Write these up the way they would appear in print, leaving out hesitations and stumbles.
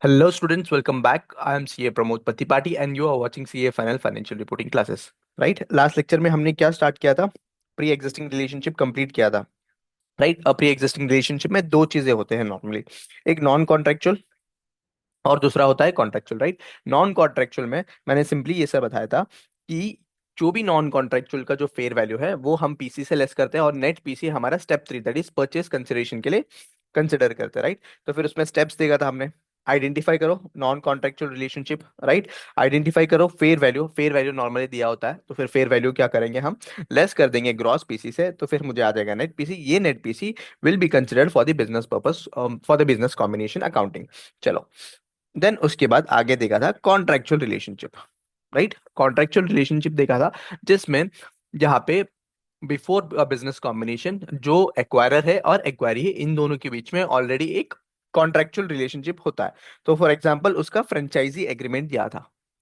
Hello students, welcome back. I am CA Pramod Patipati and you are watching CA Final Financial Reporting Classes. Right, last lecture में हमने क्या start किया था? Pre existing relationship complete किया था. Right, pre existing relationship में दो चीजें होते हैं नॉर्मली. एक नॉन कॉन्ट्रेक्चुअल और दूसरा होता है कॉन्ट्रेक्चुअल. राइट, नॉन कॉन्ट्रेक्चुअल में मैंने सिंपली ये सब बताया था कि जो भी नॉन कॉन्ट्रेक्चुअल का जो फेयर वैल्यू है वो हम पीसी से लेस करते हैं और नेट पीसी हमारा step 3 that is purchase consideration के लिए कंसिडर करते हैं. राइट, तो फिर उसमें स्टेप्स देगा था हमने. आइडेंटिफाई करो non contractual relationship. Right, identify करो fair value. Fair value normally दिया होता है तो फिर फेयर वैल्यू क्या करेंगे हम? लेस कर देंगे ग्रॉस पीसी से, तो फिर मुझे आ जाएगा नेट पीसी. ये net PC will be considered for the business purpose, for the business combination accounting. चलो, देन उसके बाद आगे देखा था contractual relationship. Right, contractual relationship देखा था जिसमें यहाँ पे बिफोर बिजनेस कॉम्बिनेशन जो एक्वायरर है और एक्वायरी है इन दोनों के बीच में ऑलरेडी एक कॉन्ट्रेक्चुअल रिलेशनशिप होता है. तो फॉर एग्जांपल उसका फ्रेंचाइजी एग्रीमेंट दिया था.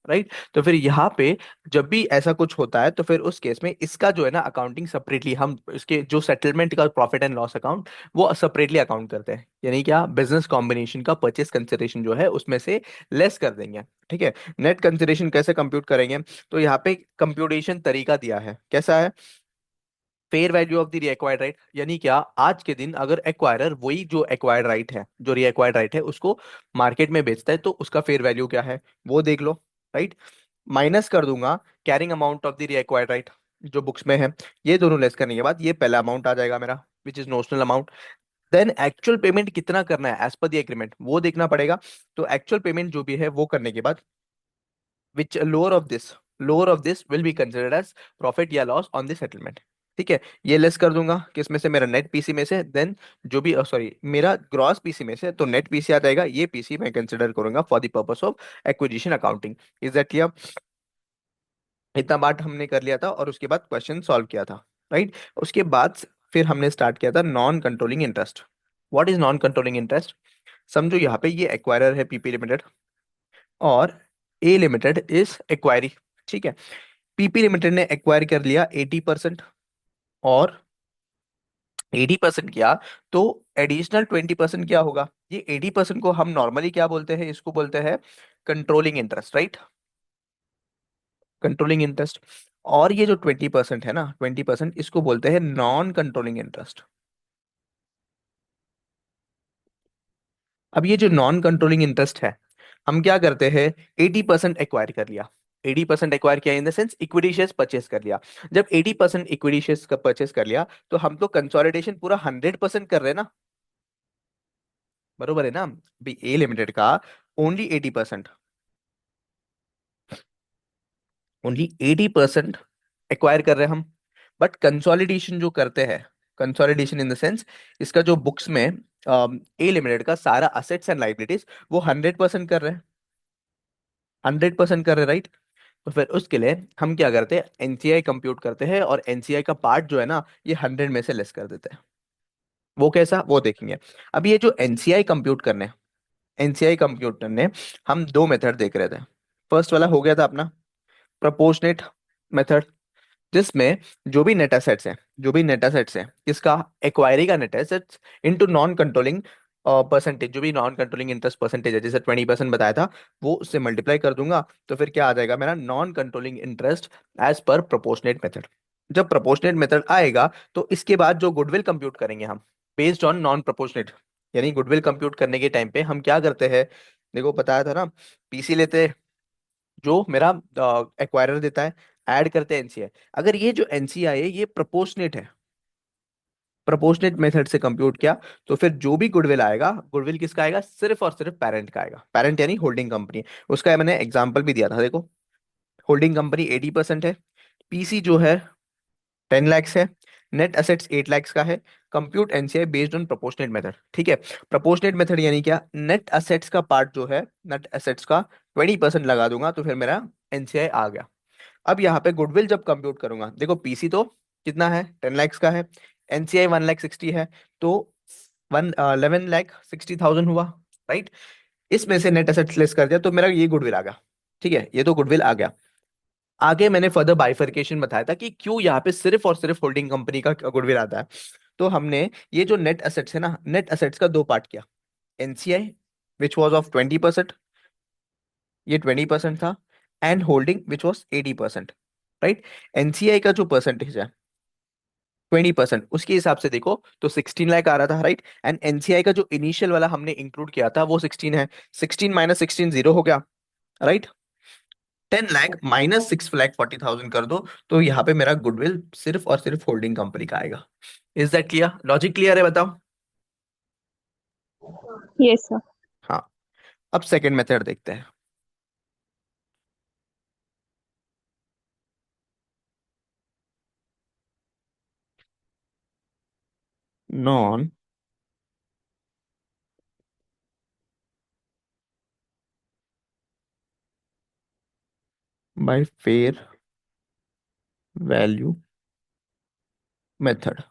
राइट, तो फिर यहाँ पे जब भी ऐसा कुछ होता है तो फिर उस केस में इसका जो है ना अकाउंटिंग सेपरेटली हम इसके जो सेटलमेंट का प्रॉफिट एंड लॉस अकाउंट वो सेपरेटली अकाउंट करते हैं. यानी क्या, बिजनेस कॉम्बिनेशन का परचेस कंसिडरेशन जो है उसमें से लेस कर देंगे. ठीक है, नेट कंसिडरेशन कैसे कंप्यूट करेंगे? तो यहाँ पे कंप्यूटेशन तरीका दिया है. कैसा है? Fair value of the reacquired right. यानी क्या, आज के दिन अगर एक्वायरर वही जो एक्वायर्ड राइट है, जो रीएक्वायर्ड राइट है उसको मार्केट में बेचता है तो उसका फेयर वैल्यू क्या है वो देख लो. राइट, माइनस कर दूंगा carrying amount of the reacquired right जो बुक्स में है. ये दोनों लेस करने के बाद ये पहला अमाउंट आ जाएगा मेरा, which is notional amount. Then actual payment कितना करना है एज पर द एग्रीमेंट वो देखना पड़ेगा. तो एक्चुअल पेमेंट जो भी है वो करने के बाद which lower of this will be considered as profit या लॉस ऑन द सेटलमेंट. ठीक है, ये लेस कर दूंगा किस में से? मेरा नेट पीसी में से. देन जो भी सॉरी मेरा ग्रॉस पीसी में से, तो नेट पीसी आ जाएगा. ये पीसी मैं कंसिडर करूंगा for the purpose of acquisition accounting. Is that clear? इतना बात हमने कर लिया था और उसके बाद क्वेश्चन सॉल्व किया था. राइट, उसके बाद फिर हमने स्टार्ट किया था non controlling interest. What is non controlling interest? समझो यहाँ पे ये एक्वायरर है पीपी लिमिटेड और ए लिमिटेड इज एक्वायरी. ठीक है, पीपी लिमिटेड ने एक्वायर कर लिया 80% और 80% किया, तो एडिशनल 20% क्या होगा? ये 80% को हम नॉर्मली क्या बोलते हैं? इसको बोलते हैं controlling interest. Right, controlling interest. और ये जो 20% है ना, 20% इसको बोलते हैं नॉन कंट्रोलिंग इंटरेस्ट. अब ये जो नॉन कंट्रोलिंग इंटरेस्ट है, हम क्या करते हैं? 80% एक्वायर कर लिया. 80% एक्वायर किया इन the sense equity shares purchase कर लिया. जब 80% इक्विटी शेयर्स का परचेस कर लिया तो हम तो कंसोलिडेशन पूरा 100% कर रहे हैं ना. बरोबर है ना? भी ए लिमिटेड का ओनली 80%, ओनली 80% एक्वायर कर रहे हैं हम. बट कंसोलिडेशन जो करते हैं, कंसोलिडेशन इन द सेंस इसका जो बुक्स में ए लिमिटेड का सारा असेट्स एंड लाइबिलिटीज वो 100% कर रहे हैं. 100% कर रहे हैं. राइट, तो फिर उसके लिए हम क्या करते हैं? एनसीआई कंप्यूट करते हैं और एनसीआई का पार्ट जो है ना ये 100 में से लेस कर देते हैं. वो कैसा वो देखेंगे. अब ये जो एनसीआई कंप्यूट करने, एनसीआई कंप्यूट करने हम दो मेथड देख रहे थे. फर्स्ट वाला हो गया था अपना प्रोपोर्शनेट मेथड, जिसमें जो भी नेट एसेट्स है, जो भी नेट एसेट्स है इसका एक्वायरी का net assets into non controlling percentage, जो भी नॉन कंट्रोलिंग इंटरेस्ट परसेंटेज है, जैसे 20% बताया था, वो उससे मल्टीप्लाई कर दूंगा. तो फिर क्या आ जाएगा मेरा? Non controlling interest as per proportionate method. जब प्रोपोर्शनेट मेथड आएगा तो इसके बाद जो गुडविल कंप्यूट करेंगे हम बेस्ड ऑन नॉन प्रोपोर्शनेट. यानी गुडविल कंप्यूट करने के टाइम पे हम क्या करते हैं? देखो बताया था ना, पीसी लेते हैं जो मेरा एक्वायरर देता है, ऐड करते हैं एनसीआई. अगर ये जो एनसीआई है ये प्रोपोर्शनेट है, प्रोपोर्शनेट मेथड से कंप्यूट किया, तो फिर जो भी गुडविल आएगा, गुडविल किसका आएगा? सिर्फ और सिर्फ पेरेंट का आएगा. पेरेंट यानी होल्डिंग कंपनी. उसका मैंने एग्जांपल भी दिया था, देखो. होल्डिंग कंपनी 80% है, पीसी जो है 10 lakhs है, नेट असेट्स 8 lakhs का है. Compute NCI based on proportionate method. ठीक है, प्रोपोर्शनेट मेथड यानी क्या? नेट असेट्स का पार्ट जो है, नेट असेट्स का 20% लगा दूंगा तो फिर मेरा एनसीआई आ गया. अब यहाँ पे गुडविल जब कंप्यूट करूंगा, देखो पीसी तो कितना है? 10 lakhs का है, एनसीआई 1 लाख 60 है, तो 11 लाख 60,000 हुआ. राइट, इसमें से नेट एसेट्स लेस कर दिया तो मेरा ये गुडविल आ गया. ठीक है, ये तो गुडविल आ गया. आगे मैंने फर्दर बाइफरकेशन बताया था कि क्यों यहाँ पे सिर्फ और सिर्फ होल्डिंग कंपनी का गुडविल आता है. तो हमने ये जो नेट एसेट्स है ना, नेट एसेट्स का दो पार्ट किया, एनसीआई विच वॉज ऑफ 20%, ये 20% था, and holding which was 80%, right. NCI का जो परसेंटेज है 20%, उसके हिसाब से देखो तो 16 लाख आ रहा था, राइट। एंड एनसीआई का जो इनिशियल वाला हमने इंक्लूड किया था वो 16 है, 16 माइनस 16 जीरो हो गया, राइट। 10 लाख माइनस 6 लाख 40,000 कर दो, तो यहाँ पे मेरा गुडविल सिर्फ और सिर्फ होल्डिंग कंपनी का आएगा। Is that clear? Logic clear है? बताओ। Yes, sir. हाँ, अब सेकंड मेथड देखते हैं। Known by fair value method.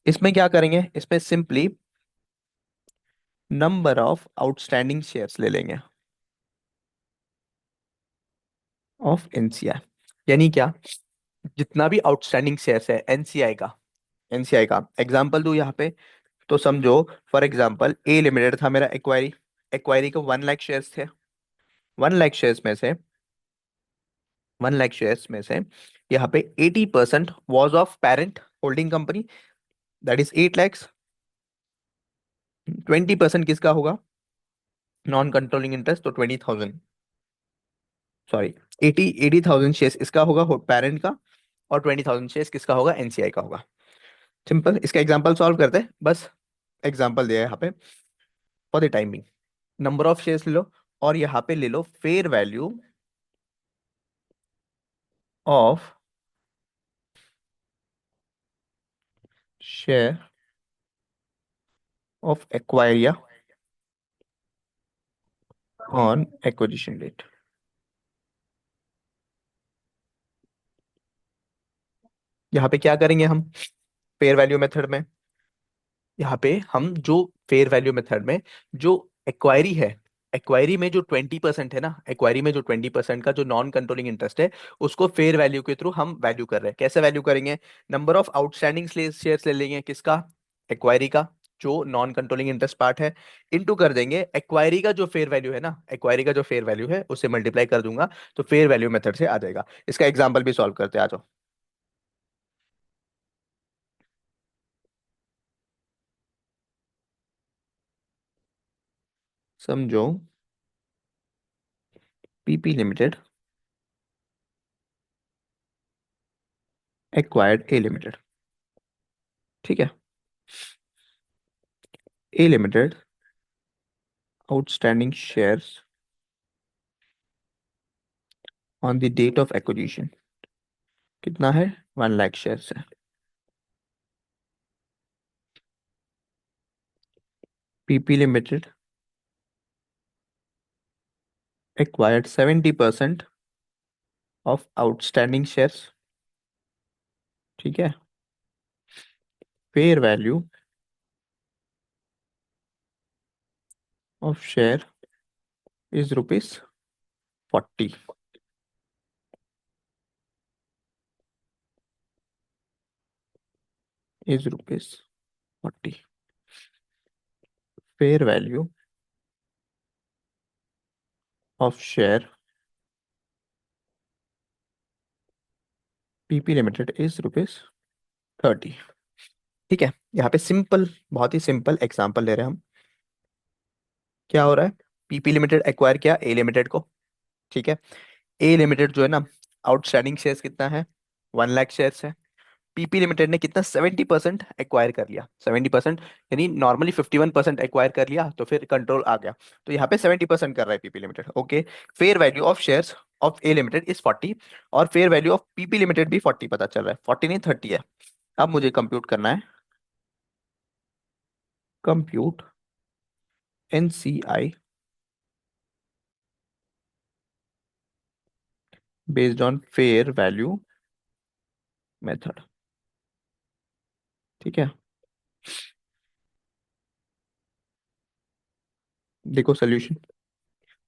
इसमें क्या करेंगे, इसमें simply number of outstanding shares ले लेंगे ऑफ एनसीआई। यानी क्या, जितना भी आउटस्टैंडिंग शेयर्स है एनसीआई का, एनसीआई का एग्जांपल दूं यहाँ पे, तो समझो फॉर एग्जांपल ए लिमिटेड था मेरा एक्वायरी, एक्वायरी के 1 लाख शेयर्स थे। 1 लाख शेयर्स में से 1 लाख शेयर्स में से यहाँ पे 80% was of parent holding company, that is 8 lakhs. 20% किसका होगा, नॉन कंट्रोलिंग इंटरेस्ट, तो 20,000, सॉरी, 80,000 शेयर्स इसका होगा पेरेंट का, और 20,000 शेयर्स किसका होगा, एनसीआई का होगा। सिंपल, इसका एग्जांपल सॉल्व करते हैं बस। एग्जांपल दिया है यहाँ पे for the timing. Number of shares ले लो, और यहाँ पे ले लो fair value of share of acquiree on acquisition date. यहाँ पे क्या करेंगे हम, फेयर वैल्यू मेथड में, यहाँ पे हम जो फेयर वैल्यू मेथड में जो एक्वायरी है, एक्वायरी में जो 20% है ना, एक्वायरी में जो 20% का जो नॉन कंट्रोलिंग इंटरेस्ट है, उसको फेयर वैल्यू के थ्रू हम वैल्यू कर रहे हैं। कैसे वैल्यू करेंगे, नंबर ऑफ आउटस्टैंडिंग शेयर्स ले लेंगे, किसका, एक्वायरी का, जो नॉन कंट्रोलिंग इंटरेस्ट पार्ट है, इनटू कर देंगे एक्वायरी का जो फेयर वैल्यू है ना, एक्वायरी का जो फेयर वैल्यू है उससे मल्टीप्लाई कर दूंगा, तो फेयर वैल्यू मेथड से आ जाएगा। इसका एग्जांपल भी सॉल्व करते हैं, आ जाओ। समझो PP limited acquired A limited, ठीक है। A limited outstanding shares on the date of acquisition कितना है, 1 लाख शेयर्स है। PP limited acquired 70% of outstanding shares, ठीक है। Fair value of share is rupees 40, is rupees 40। Fair value of share PP limited is rupees 30, ठीक है। यहाँ पे simple, बहुत ही सिंपल एग्जांपल ले रहे हैं हम। क्या हो रहा है, पीपी लिमिटेड एक्वायर किया ए लिमिटेड को, ठीक है। ए लिमिटेड जो है ना, आउटस्टैंडिंग शेयर्स कितना है, 1 लाख शेयर्स है। पीपी लिमिटेड ने कितना, 70% एक्वायर कर लिया, 70%, यानी नॉर्मली 51% एक्वायर कर लिया, तो फिर कंट्रोल आ गया, तो यहाँ पे 70% कर रहा है PP limited, okay. Fair value of shares of A limited is 40, और fair value of PP limited भी 40 पता चल रहा है, 40 नहीं 30 है। अब मुझे कंप्यूट करना है, compute NCI based on fair value method, ठीक है। देखो सोल्यूशन,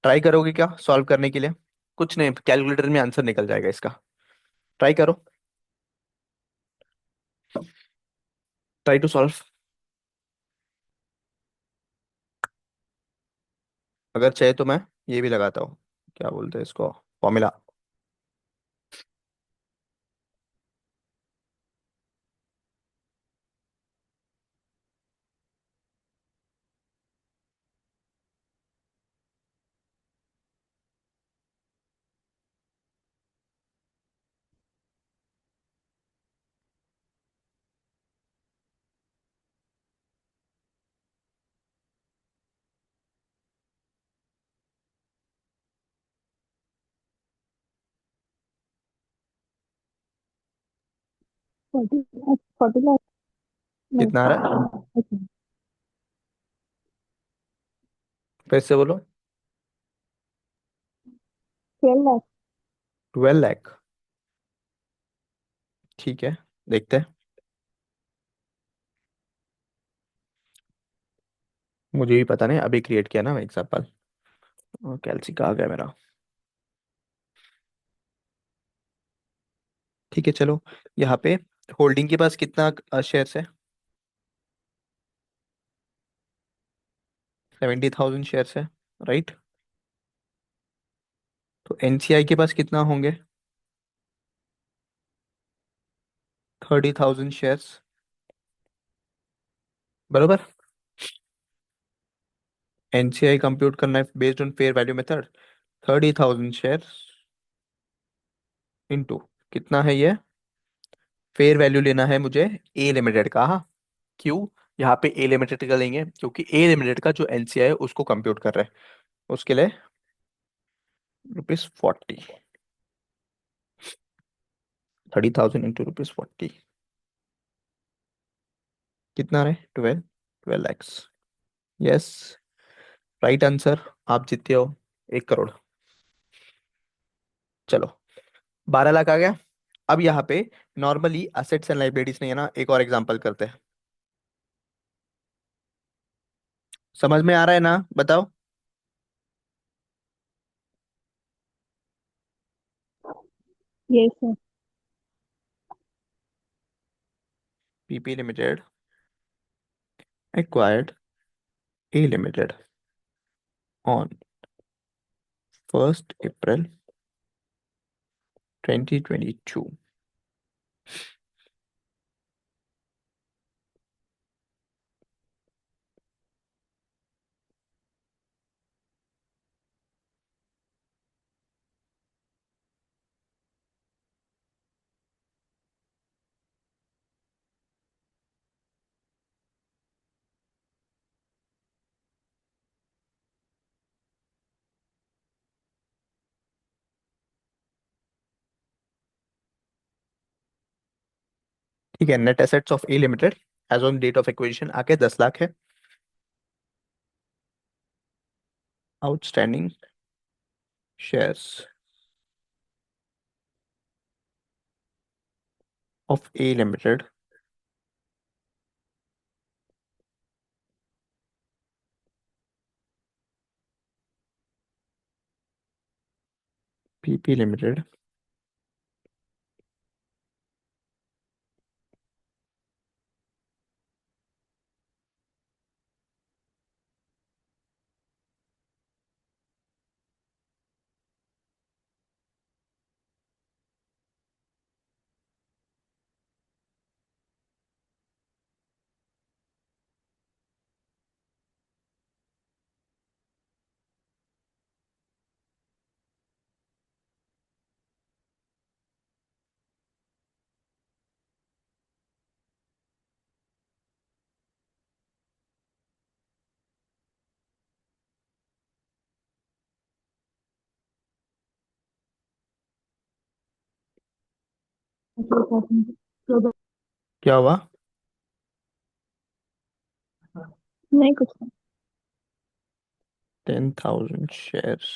ट्राई करोगे क्या सॉल्व करने के लिए? कुछ नहीं, कैलकुलेटर में आंसर निकल जाएगा इसका, ट्राई करो, ट्राई टू सॉल्व। अगर चाहे तो मैं ये भी लगाता हूँ, क्या बोलते हैं इसको, फॉर्मूला। फोर्टी लाख, 40 लाख। नहीं, कितना आ रहा है? अच्छा, फिर से बोलो। 12 लाख। 12 लाख। ठीक है, देखते हैं। मुझे भी पता नहीं, अभी क्रिएट किया ना एग्जाम्पल। कैलसी का आ गया मेरा। ठीक है चलो, यहाँ पे होल्डिंग के पास कितना शेयर्स है? 70,000 शेयर्स है, राइट। तो एनसीआई के पास कितना होंगे? 30,000 शेयर्स, बरोबर। एनसीआई कंप्यूट करना है based on fair value method. 30,000 shares into, कितना है ये? फेयर वैल्यू लेना है मुझे ए लिमिटेड का, हाँ। क्यों? यहाँ पे ए लिमिटेड का लेंगे क्योंकि ए लिमिटेड का जो एनसीआई है उसको कंप्यूट कर रहे हैं। उसके लिए ₹40। 30,000 इंटू ₹40, कितना रहे? 12 लैक्स। Yes, right answer. आप जीतते हो 1 करोड़। चलो, 12 लाख आ गया। अब यहाँ पे नॉर्मली असेट्स एंड लाइबिलिटीज नहीं है ना, एक और एग्जांपल करते हैं। समझ में आ रहा है ना, बताओ। ये sir. PP limited acquired A limited on 1 April 2022। ठीक है, net assets of A limited as on date of acquisition आके 10 लाख है। Outstanding shares of A limited PP limited क्या हुआ? नहीं, कुछ नहीं। 10,000 शेयर्स।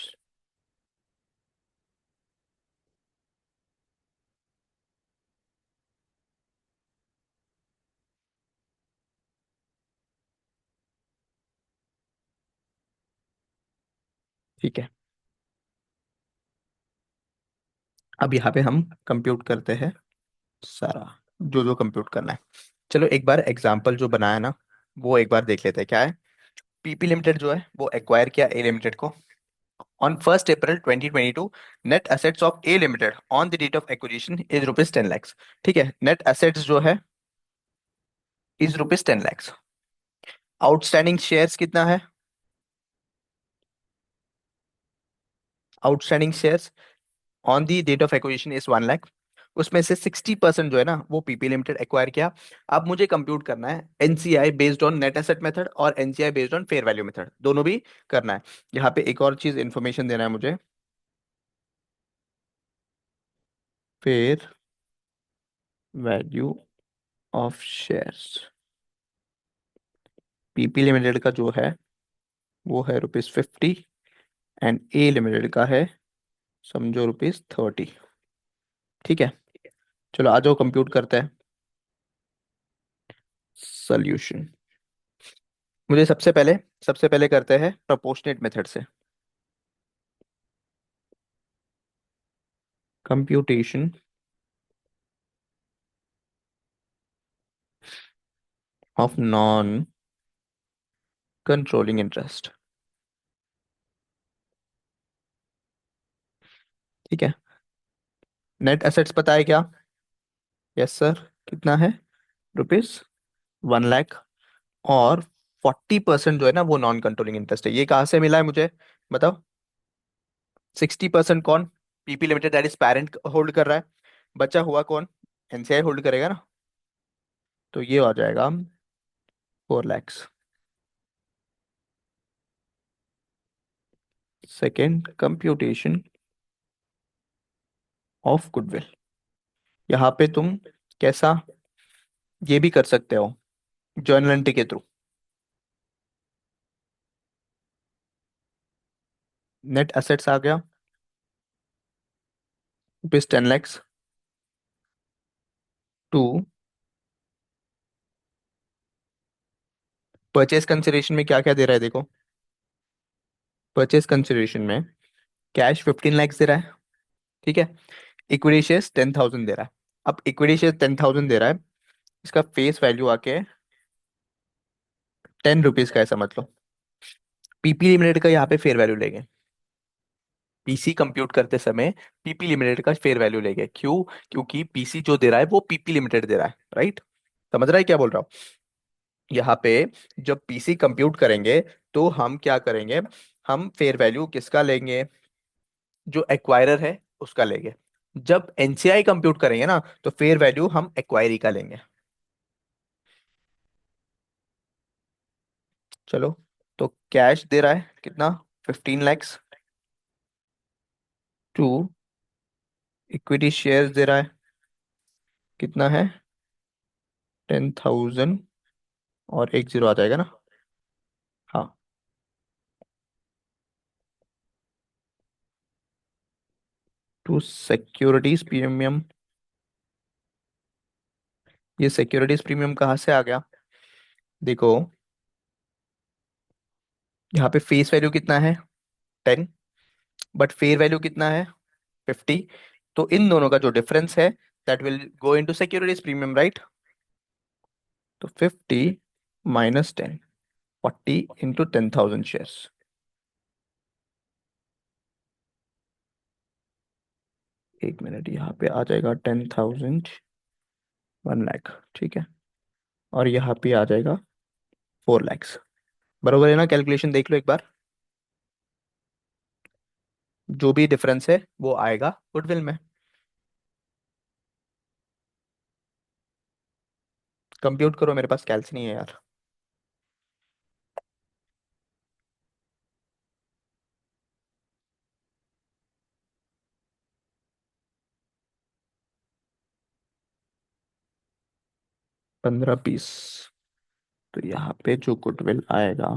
ठीक है, अब यहाँ पे हम कंप्यूट करते हैं सारा, जो जो कंप्यूट करना है। चलो एक बार एग्जाम्पल जो बनाया ना, वो एक बार देख लेते हैं क्या है। पीपी लिमिटेड जो है वो एक्वायर किया ए लिमिटेड को on 1 April 2022। Net assets of A limited on the date of acquisition is rupees 10 lakhs। ठीक है, नेट एसेट्स जो है is rupees 10 lakhs। Outstanding shares कितना है? Outstanding shares on the date of acquisition is 1 lakh. उसमें से 60% जो है ना वो पीपी लिमिटेड एक्वायर किया। अब मुझे कंप्यूट करना है NCI based on net asset method और NCI based on fair value method, दोनों भी करना है। यहाँ पे एक और चीज इंफॉर्मेशन देना है मुझे। Fair value of shares PP limited का जो है वो है रुपीज 50 एंड ए लिमिटेड का है समझो रुपीज 30। ठीक है, चलो आ जाओ कंप्यूट करते हैं सोल्यूशन। मुझे सबसे पहले करते हैं प्रोपोर्शनेट मेथड से computation of non controlling interest. ठीक है, नेट एसेट्स पता है क्या? यस सर, कितना है? रुपीज 1 लाख। और 40% जो है ना वो नॉन कंट्रोलिंग इंटरेस्ट है। ये कहाँ से मिला है मुझे बताओ? 60% कौन? PP limited that is parent hold कर रहा है। बचा हुआ कौन? एनसीआई होल्ड करेगा ना। तो ये आ जाएगा 4 lakhs। Second, computation of goodwill. यहाँ पे तुम कैसा ये भी कर सकते हो, जर्नल एंट्री के थ्रू। नेट एसेट्स आ गया rupees 10 lakhs। To purchase consideration में क्या क्या दे रहा है देखो। परचेज कंसिडरेशन में कैश 15 lakhs दे रहा है। ठीक है, इक्विटी शेयर्स 10,000 दे रहा है। अब इक्विटी शेयर 10,000 दे रहा है, इसका फेस वैल्यू आके 10 रुपीज का है समझ लो। पीपी लिमिटेड का यहाँ पे फेयर वैल्यू लेंगे। पीसी कंप्यूट करते समय पीपी लिमिटेड का फेयर वैल्यू लेंगे। क्यों? क्योंकि पीसी जो दे रहा है वो पीपी लिमिटेड दे रहा है, राइट? समझ रहा है क्या बोल रहा हूँ? यहाँ पे जब पीसी कंप्यूट करेंगे तो हम क्या करेंगे, हम फेयर वैल्यू किसका लेंगे? जो एक्वायरर है उसका लेंगे। जब एनसीआई कंप्यूट करेंगे ना तो फेयर वैल्यू हम एक्वायरी का लेंगे। चलो, तो कैश दे रहा है कितना? 15 lakhs। टू इक्विटी शेयर्स दे रहा है कितना है? 10,000 और एक जीरो आ जाएगा ना। हाँ, टू सिक्योरिटीज प्रीमियम। ये सिक्योरिटीज प्रीमियम कहाँ से आ गया देखो। यहाँ पे फेस वैल्यू कितना है? 10, बट फेयर वैल्यू कितना है? 50। तो इन दोनों का जो डिफरेंस है that will go into securities premium, right? तो 50 - 10, 40 × 10,000 शेयर्स। एक मिनट, यहाँ पे आ जाएगा 10,000 1 लाख। ठीक है, और यहाँ पे आ जाएगा 4 lakhs। बरोबर है ना? कैलकुलेशन देख लो एक बार। जो भी डिफरेंस है वो आएगा गुडविल में। कंप्यूट करो, मेरे पास कैल्स नहीं है यार। 15 पीस। तो यहाँ पे जो गुडविल आएगा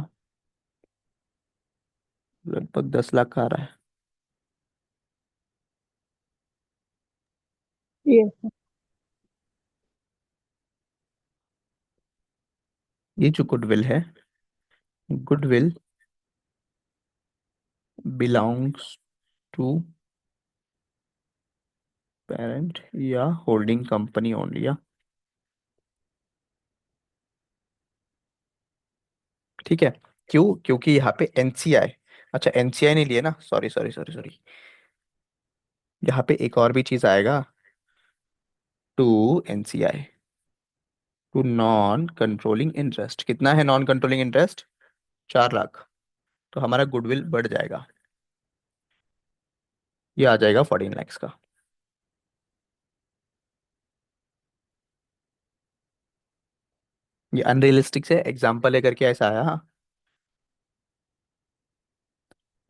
लगभग 10 लाख का आ रहा है। यस। ये जो गुडविल है, गुडविल बिलोंग्स टू पेरेंट या होल्डिंग कंपनी ओनली, या ठीक है। क्यों? क्योंकि यहाँ पे एनसीआई, अच्छा एनसीआई नहीं लिए ना, सॉरी सॉरी सॉरी सॉरी, यहाँ पे एक और भी चीज आएगा, to NCI, to non controlling interest. कितना है नॉन कंट्रोलिंग इंटरेस्ट? 4 लाख। तो हमारा गुडविल बढ़ जाएगा, ये आ जाएगा 14 lakhs का। ये अनरियलिस्टिक से एग्जाम्पल है करके ऐसा आया, हाँ।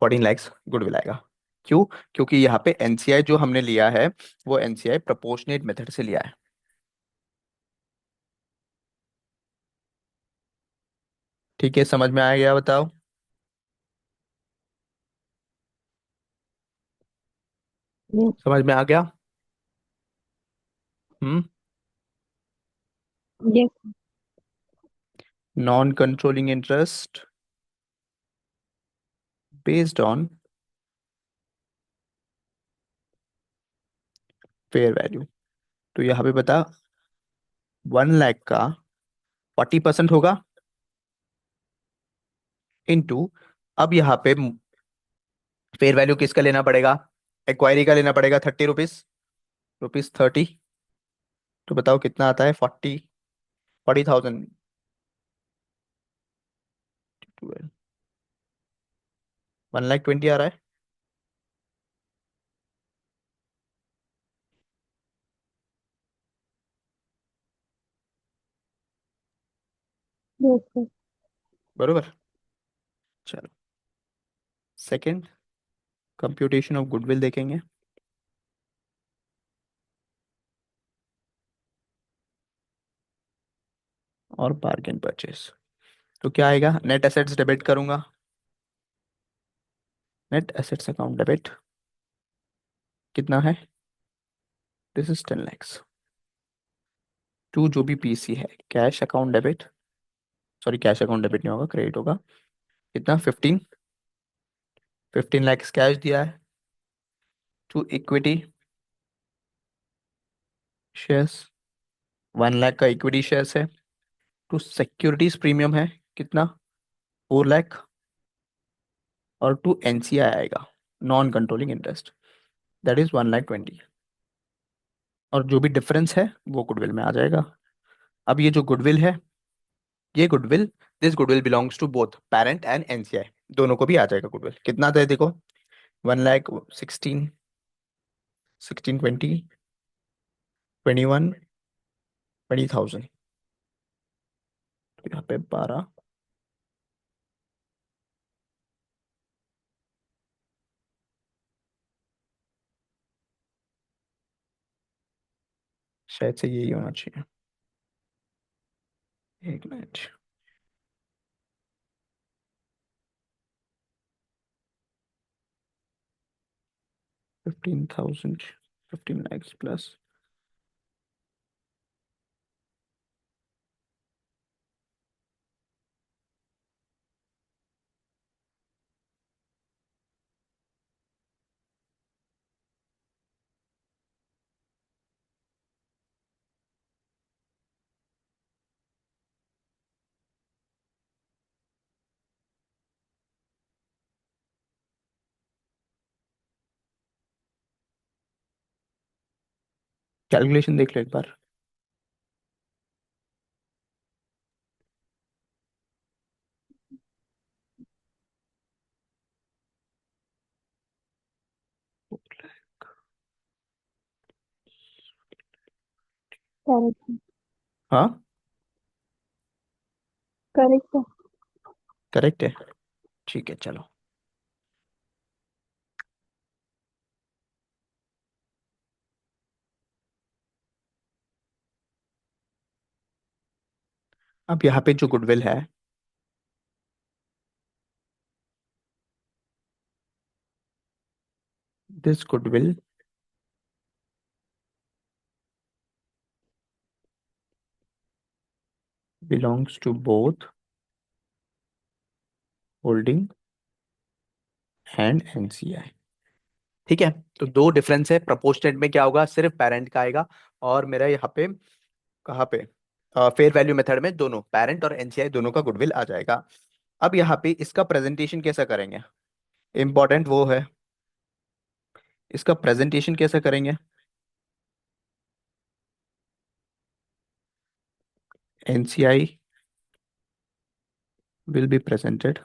14 lakhs गुडविल आएगा। क्यों? क्योंकि यहाँ पे एनसीआई जो हमने लिया है, वो एनसीआई प्रोपोर्शनेट मेथड से लिया है। ठीक है, समझ में आ गया? बताओ। Yes. समझ में आ गया? हम्म। Yes. Non controlling interest based on fair value. तो यहाँ पे बता, 1 लाख का 40% होगा इनटू, अब यहाँ पे फेयर वैल्यू किसका लेना पड़ेगा? एक्वायरी का लेना पड़ेगा, 30 रुपीज, रुपीज 30। तो बताओ कितना आता है? 40,000। 1,20,000 आ रहा है। Yes, sir. बरोबर। चलो, सेकंड, कंप्यूटेशन ऑफ गुडविल देखेंगे। और बार्गेन परचेस। तो क्या आएगा? नेट एसेट्स डेबिट करूंगा, नेट एसेट्स अकाउंट डेबिट, कितना है? This is 10 lakhs। टू जो भी पीसी है, cash account debit, sorry cash account debit नहीं होगा, क्रेडिट होगा। कितना? 15 lakhs कैश दिया है। टू इक्विटी शेयर्स, 1 लाख का इक्विटी शेयर्स है। टू सिक्योरिटीज प्रीमियम है, कितना? 4 लाख। और टू एनसीआई आएगा, non controlling interest, that is 1,20,000। और जो भी डिफरेंस है वो गुडविल में आ जाएगा। अब ये जो गुडविल है, ये goodwill, this goodwill belongs to both parent and NCI, दोनों को भी आ जाएगा गुडविल। कितना था देखो, 1,16,000, 16,20,000, 21,000, 20,000। तो यहाँ पे 12, शायद से यही होना चाहिए। एक मिनट, 15,000, 15 lakhs प्लस, कैलकुलेशन देख लो एक बार। Correct, sir. हाँ, Correct, sir. करेक्ट है। ठीक है, चलो। अब यहाँ पे जो गुडविल है, this goodwill belongs to both holding and NCI. ठीक है। तो दो डिफरेंस है, प्रोपोर्शनेट में क्या होगा, सिर्फ पेरेंट का आएगा। और मेरा यहाँ पे कहाँ पे, फेयर वैल्यू मेथड में दोनों पेरेंट और एनसीआई दोनों का गुडविल आ जाएगा। अब यहाँ पे इसका प्रेजेंटेशन कैसा करेंगे, इंपॉर्टेंट वो है, इसका प्रेजेंटेशन कैसा करेंगे। NCI will be presented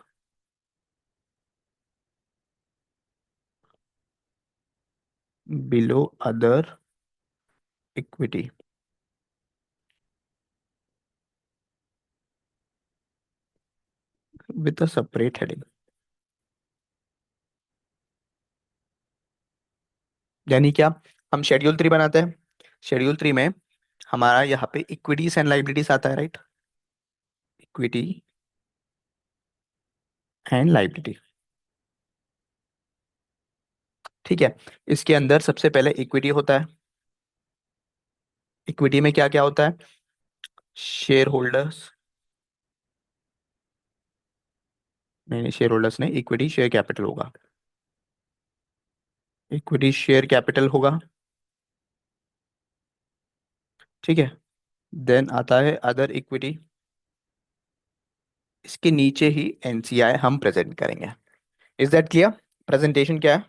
below other equity with a separate heading। यानी क्या, हम शेड्यूल 3 बनाते हैं, शेड्यूल 3 में हमारा यहाँ पे इक्विटीज एंड लाइबिलिटीज आता है, राइट, इक्विटी एंड लाइबिलिटी। ठीक है, इसके अंदर सबसे पहले इक्विटी होता है, इक्विटी में क्या क्या होता है, शेयर होल्डर्स, नहीं शेयर होल्डर्स नहीं, इक्विटी शेयर कैपिटल होगा, इक्विटी शेयर कैपिटल होगा। ठीक है, देन आता है अदर इक्विटी, इसके नीचे ही एनसीआई हम प्रेजेंट करेंगे। इज दैट क्लियर, प्रेजेंटेशन क्या है,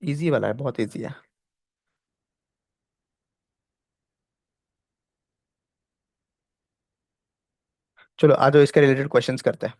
इजी वाला है, बहुत इजी है। चलो आ जाओ, इसके रिलेटेड क्वेश्चंस करते हैं।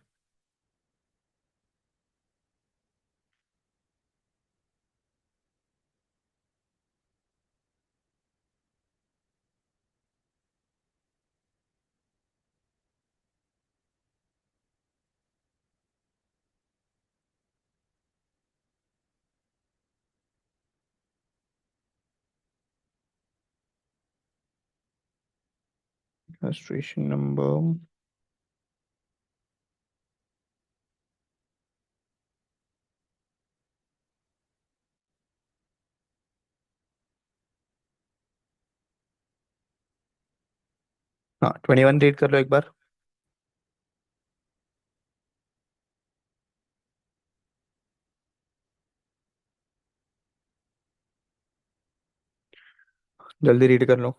रजिस्ट्रेशन नंबर, हाँ 21 रीड कर लो एक बार, जल्दी रीड कर लो।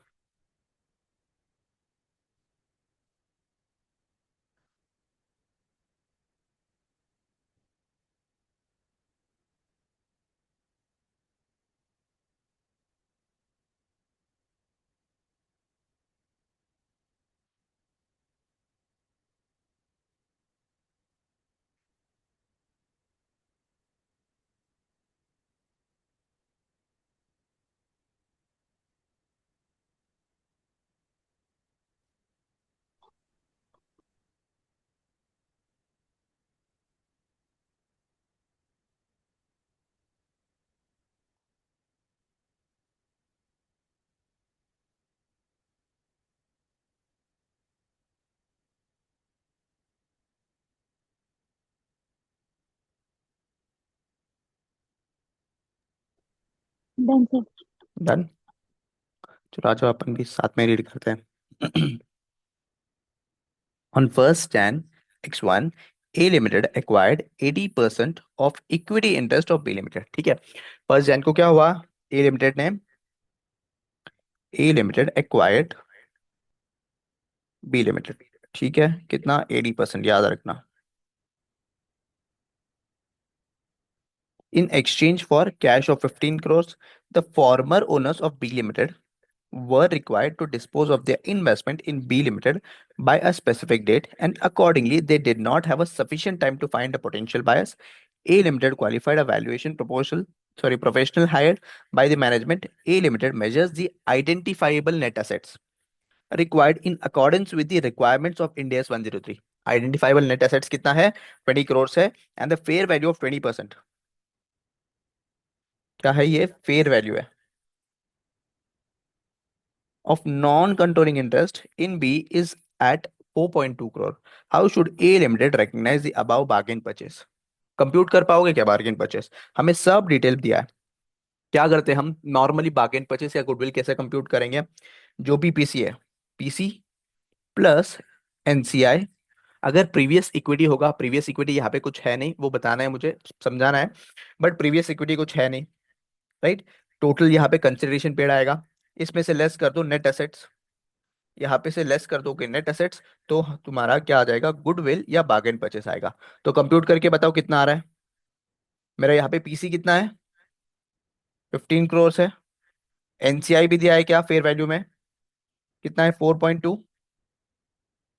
Done sir. डन, चलो आ जाओ अपन भी साथ में रीड करते हैं। On 1st Jan X1, A Limited acquired 80% of equity interest of B Limited। ठीक है, 1st Jan को क्या हुआ, ए लिमिटेड एक्वायर्ड बी लिमिटेड। ठीक है, कितना, 80%, याद रखना। In exchange for cash of 15 crores, the former owners of B Limited were required to dispose of their investment in B Limited by a specific date, and accordingly, they did not have a sufficient time to find a potential buyers. A Limited qualified a valuation proposal, sorry, professional hired by the management. A Limited measures the identifiable net assets required in accordance with the requirements of Ind AS 103। Identifiable net assets कितना है, 20 crores है, and the fair value of 20%, क्या है ये, fair value है, of non-controlling interest in B is at 4.2 crore। How should A Limited recognize the above bargain purchase? Compute कर पाओगे क्या बार्गेन परचेस, हमें सब डिटेल दिया है। क्या करते हैं हम नॉर्मली, बार्गेन परचेस या गुडविल कैसे कंप्यूट करेंगे, जो भी पीसी है, पीसी प्लस एनसीआई, अगर प्रीवियस इक्विटी होगा, प्रीवियस इक्विटी यहाँ पे कुछ है नहीं, वो बताना है मुझे, समझाना है, बट प्रीवियस इक्विटी कुछ है नहीं, राइट। टोटल यहाँ पे कंसिडरेशन पेड आएगा, इसमें से लेस कर दो नेट एसेट्स, यहाँ पे से लेस कर दोगे नेट एसेट्स, तो तुम्हारा क्या आ जाएगा, गुडविल या बार्गेन परचेस आएगा। तो कंप्यूट करके बताओ कितना आ रहा है। मेरा यहाँ पे पीसी कितना है, 15 करोड़ है। एनसीआई भी दिया है क्या फेयर वैल्यू में, कितना है, 4.2,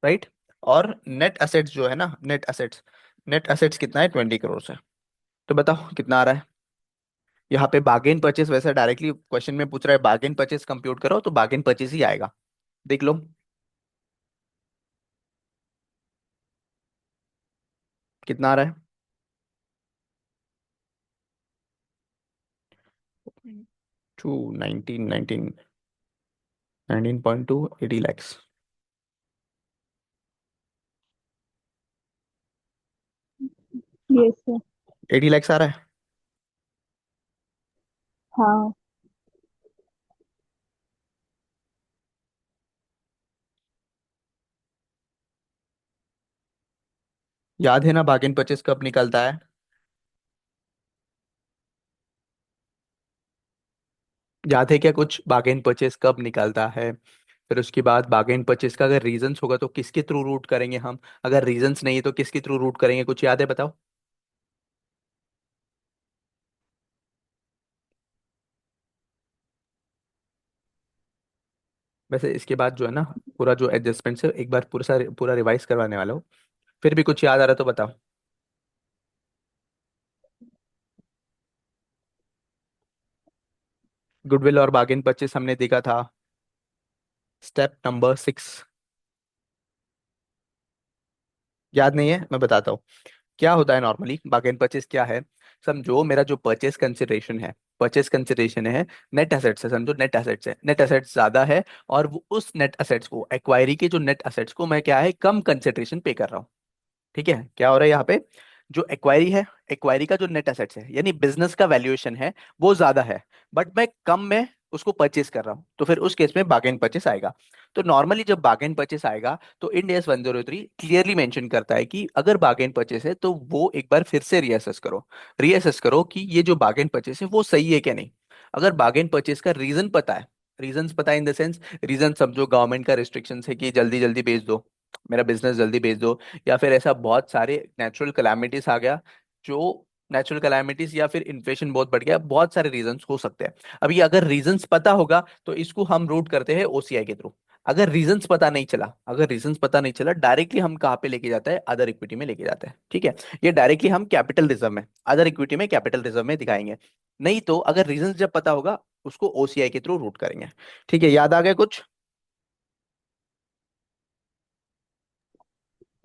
राइट। और नेट असेट्स जो है ना, नेट असेट्स कितना है, 20 करोड़ है। तो बताओ कितना आ रहा है। यहाँ पे बार्गेन परचेस, वैसे डायरेक्टली क्वेश्चन में पूछ रहा है बार्गेन परचेस कंप्यूट करो, तो बार्गेन परचेस ही आएगा। देख लो कितना आ रहा है। 19.2, 80 lakhs। Yes sir. 80 lakhs आ रहा है। हाँ। याद है ना बार्गेन परचेस कब निकलता है। याद है क्या कुछ, बार्गेन परचेस कब निकलता है। फिर उसके बाद बार्गेन परचेस का अगर रीजंस होगा तो किसके थ्रू रूट करेंगे हम, अगर रीजंस नहीं है तो किसके थ्रू रूट करेंगे, कुछ याद है बताओ। वैसे इसके बाद जो है ना, पूरा जो एडजस्टमेंट है एक बार पूरा रिवाइज करवाने वाला हूँ। फिर भी कुछ याद आ रहा तो बताओ। गुडविल और बार्गेन परचेस हमने देखा था, स्टेप नंबर 6। याद नहीं है, मैं बताता हूँ। क्या होता है नॉर्मली, बार्गेन परचेस क्या है। समझो मेरा जो परचेस कंसिडरेशन है नेट एसेट्स है, समझो नेट एसेट्स है, नेट एसेट्स ज्यादा है। और वो उस नेट एसेट्स को, एक्वायरी के जो नेट एसेट्स को मैं क्या है, कम कंसिडरेशन पे कर रहा हूँ। ठीक है, क्या हो रहा है यहाँ पे, जो एक्वायरी है, एक्वायरी का जो नेट एसेट्स है यानी बिजनेस का वैल्यूएशन है, वो ज्यादा है। बट मैं कम में उसको परचेस कर रहा हूँ, तो फिर उस केस में बार्गेन परचेस आएगा। तो नॉर्मली जब बार्गेन परचेस आएगा तो इंड एस 103 क्लियरली मेंशन करता है कि अगर बार्गेन परचेस है तो वो एक बार फिर से रीअसेस करो कि ये जो बार्गेन परचेस है वो सही है क्या नहीं। अगर बार्गेन परचेस का रीजन पता है, रीजन पता है इन द सेंस, रीजन समझो गवर्नमेंट का रिस्ट्रिक्शन है कि जल्दी जल्दी बेच दो, मेरा बिजनेस जल्दी बेच दो, या फिर ऐसा बहुत सारे नेचुरल कैलामिटीज आ गया, जो नेचुरल कैलामिटीज या फिर इन्फ्लेशन बहुत बढ़ गया, बहुत सारे रीजंस हो सकते हैं। अब ये अगर रीजंस पता होगा तो इसको हम रूट करते हैं ओसीआई के थ्रू। अगर रीजंस पता नहीं चला डायरेक्टली हम कहाँ पे लेके जाते हैं, अदर इक्विटी में लेके जाते हैं, ठीक है। ये डायरेक्टली हम कैपिटल रिजर्व में, अदर इक्विटी में कैपिटल रिजर्व में दिखाएंगे। नहीं तो अगर रीजंस जब पता होगा उसको ओसीआई के थ्रू रूट करेंगे। ठीक है, याद आ गया कुछ।